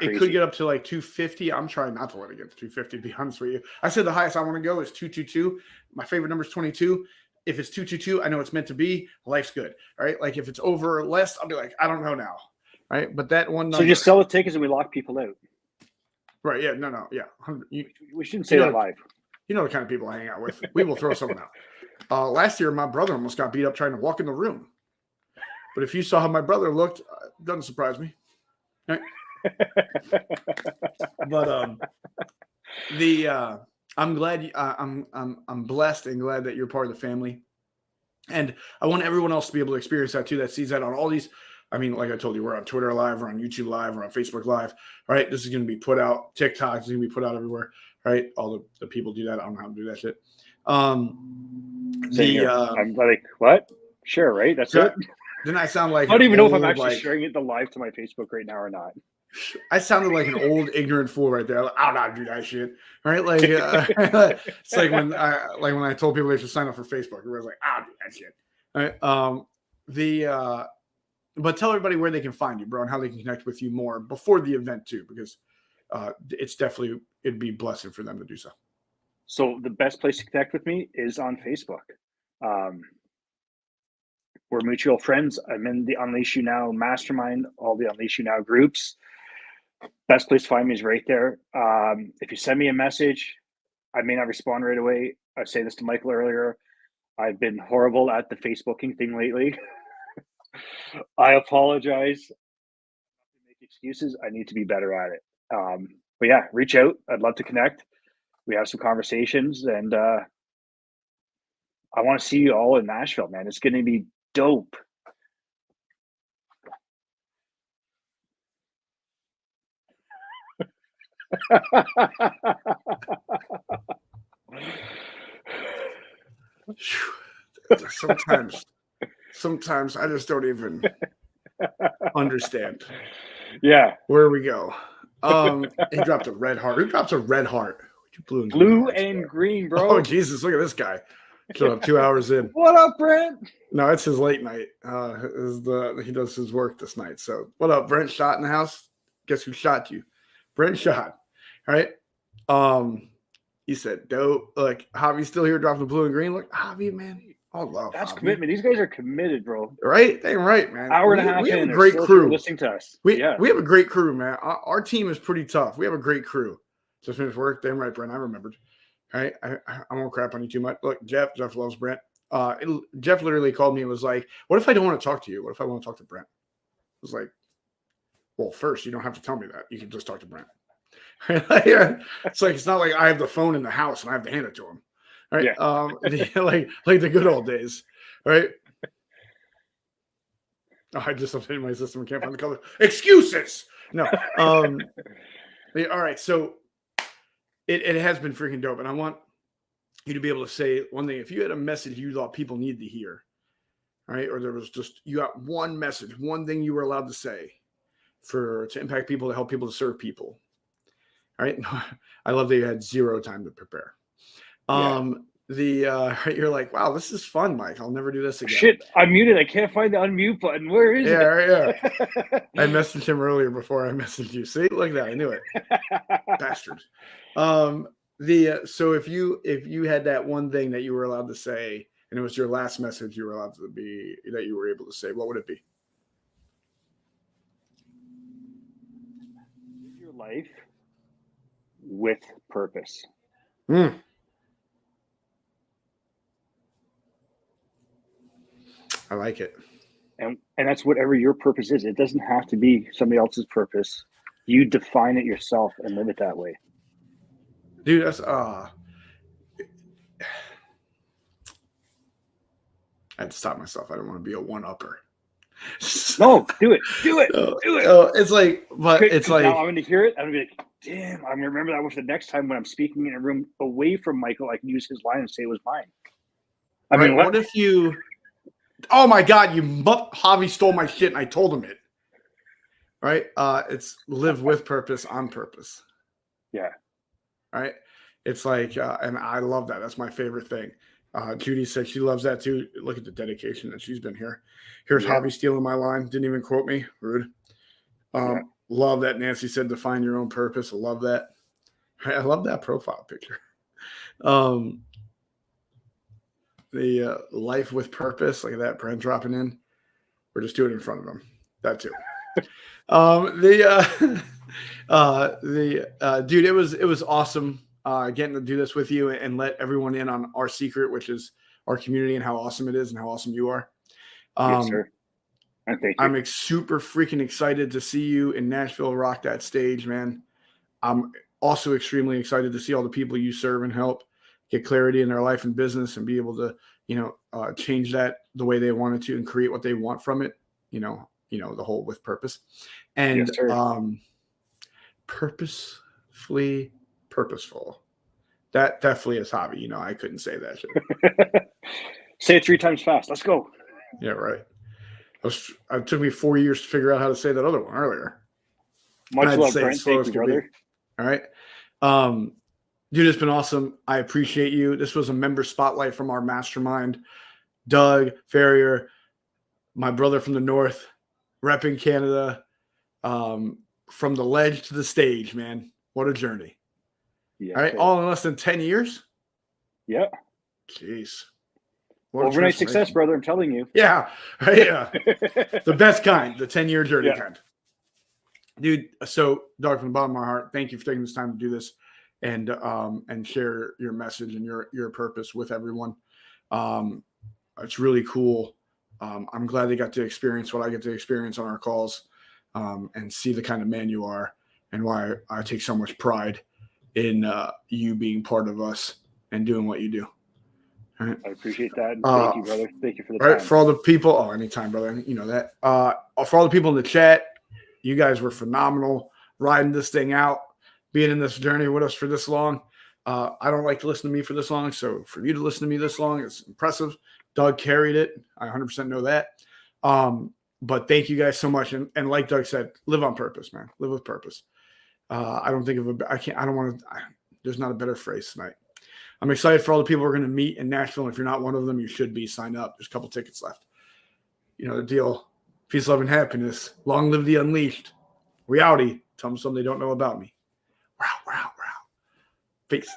It could get up to like 250. I'm trying not to let it get to 250, to be honest with you. I said the highest I want to go is 222. My favorite number is 22. If it's 222, I know it's meant to be. Life's good. All right. Like if it's over or less, I'll be like, I don't know now. Right. But that one number.
So just sell the tickets and we lock people out.
Right. Yeah. No. Yeah.
We shouldn't say that live.
You know the kind of people I hang out with. We will throw someone out. Last year, my brother almost got beat up trying to walk in the room. But if you saw how my brother looked, it doesn't surprise me. Right? But I'm glad I'm blessed and glad that you're part of the family, and I want everyone else to be able to experience that too, that sees that on all these I mean, like I told you, we're on Twitter Live, we're on YouTube Live, we're on Facebook Live. All right, this is going to be put out. TikTok is going to be put out everywhere. All right, all the people do that. I don't know how to do that shit.
Same here. I'm like, what? Sure, right? That's it.
Didn't I sound like
I don't even know if I'm actually
like,
sharing it the live to my Facebook right now or not.
I sounded like an old ignorant fool right there. Like, I don't know how to do that shit. Right? Like it's like when I told people they should sign up for Facebook. Everybody's like, I don't do that shit. All right. But tell everybody where they can find you, bro, and how they can connect with you more before the event too, because it'd be blessed for them to do so.
So the best place to connect with me is on Facebook. We're mutual friends. I'm in the Unleash You Now mastermind, all the Unleash You Now groups. Best place to find me is right there. If you send me a message, I may not respond right away. I say this to Michael earlier. I've been horrible at the Facebooking thing lately. I apologize. Make excuses. I need to be better at it. But yeah, reach out. I'd love to connect. We have some conversations, and I want to see you all in Nashville, man. It's going to be dope.
Sometimes I just don't even understand.
Yeah.
Where we go. He dropped a red heart. Who drops a red heart?
Blue and green, bro.
Oh Jesus! Look at this guy. Showed up 2 hours in.
What up, Brent?
No, it's his late night. He does his work this night. So what up, Brent? Shot in the house. Guess who shot you? Brent shot. All right. He said, "Dope." Like Javi's still here, dropping the blue and green. Look, Javi, man. I love
that's
Javi.
Commitment. These guys are committed, bro.
Right? Damn right, man.
Hour and a half.
We have
in,
a great crew
listening to us.
We have a great crew, man. Our team is pretty tough. We have a great crew. Just finished work. Damn right, Brent. I remembered. All right. I won't crap on you too much. Look, Jeff loves Brent. Jeff literally called me and was like, "What if I don't want to talk to you? What if I want to talk to Brent?" I was like, "Well, first, you don't have to tell me that. You can just talk to Brent." It's like, it's not like I have the phone in the house and I have to hand it to him. Right. Yeah. like the good old days. Right. Oh, I just updated my system and can't find the color. Excuses. No. All right. So it has been freaking dope. And I want you to be able to say one thing. If you had a message you thought people needed to hear, right? Or there was just, you got one message, one thing you were allowed to say to impact people, to help people, to serve people. All right. I love that you had zero time to prepare. You're like, wow, this is fun, Mike. I'll never do this again.
Shit, I'm muted. I can't find the unmute button. Where is it?
Yeah. I messaged him earlier before I messaged you. See, look at that. I knew it. Bastard. So if you had that one thing that you were allowed to say, and it was your last message you were allowed to be, that you were able to say, what would it be?
Live your life with purpose.
I like it.
And that's whatever your purpose is. It doesn't have to be somebody else's purpose. You define it yourself and live it that way.
Dude, that's I had to stop myself. I don't want to be a one-upper.
No, do it. Do it.
It's like, but it's like,
now I'm going to hear it. I'm going to be like, damn, I'm going to remember that one for the next time when I'm speaking in a room away from Michael. I can use his line and say it was mine. I mean,
what if you, oh my God, Javi stole my shit and I told him it. Right? It's live with purpose on purpose.
Yeah.
Right? It's like, and I love that. That's my favorite thing. Judy said she loves that too. Look at the dedication that she's been here. Here's Javi stealing my line. Didn't even quote me. Rude. Love that Nancy said define your own purpose. I love that. I love that profile picture. The life with purpose, like that, Brent dropping in. We're just doing it in front of him. That too. Dude, it was awesome getting to do this with you and let everyone in on our secret, which is our community and how awesome it is and how awesome you are.
Yes, sir. Thank you.
I'm super freaking excited to see you in Nashville rock that stage, man. I'm also extremely excited to see all the people you serve and help get clarity in their life and business and be able to, change that the way they wanted to and create what they want from it. the whole with purpose and
Yes, sir.
purposefully purposeful. That definitely is hobby. I couldn't say that shit.
Say it 3 times fast. Let's go.
Yeah, right. It took me 4 years to figure out how to say that other one earlier. I
Much
had to
love,
say it
Brent.
slow
Thank
as
you,
could be.
brother.
All right. Dude, it's been awesome. I appreciate you. This was a member spotlight from our mastermind. Doug Ferrier, my brother from the north, repping Canada, from the ledge to the stage, man. What a journey.
Yes,
All right.
sir.
All in less than 10 years?
Yeah.
Jeez. What a
Overnight success,
transformation.
brother. I'm telling you.
Yeah. Right. Yeah. The best kind, the 10-year journey
Yeah.
kind. Dude, so Doug, from the bottom of my heart, thank you for taking this time to do this and share your message and your purpose with everyone. It's really cool. I'm glad they got to experience what I get to experience on our calls, and see the kind of man you are and why I take so much pride in you being part of us and doing what you do. All right.
I appreciate that. And thank you, brother. Thank you for the
Right.
time.
For all the people, anytime, brother. You know that. For all the people in the chat, you guys were phenomenal riding this thing out, being in this journey with us for this long. I don't like to listen to me for this long, so for you to listen to me this long, it's impressive. Doug carried it. I 100% know that. But thank you guys so much. And like Doug said, live on purpose, man. Live with purpose. I don't think of there's not a better phrase tonight. I'm excited for all the people we're going to meet in Nashville. And if you're not one of them, you should be. Sign up. There's a couple tickets left. You know the deal. Peace, love, and happiness. Long live the unleashed. Reality. Tell them something they don't know about me. Wow. Peace.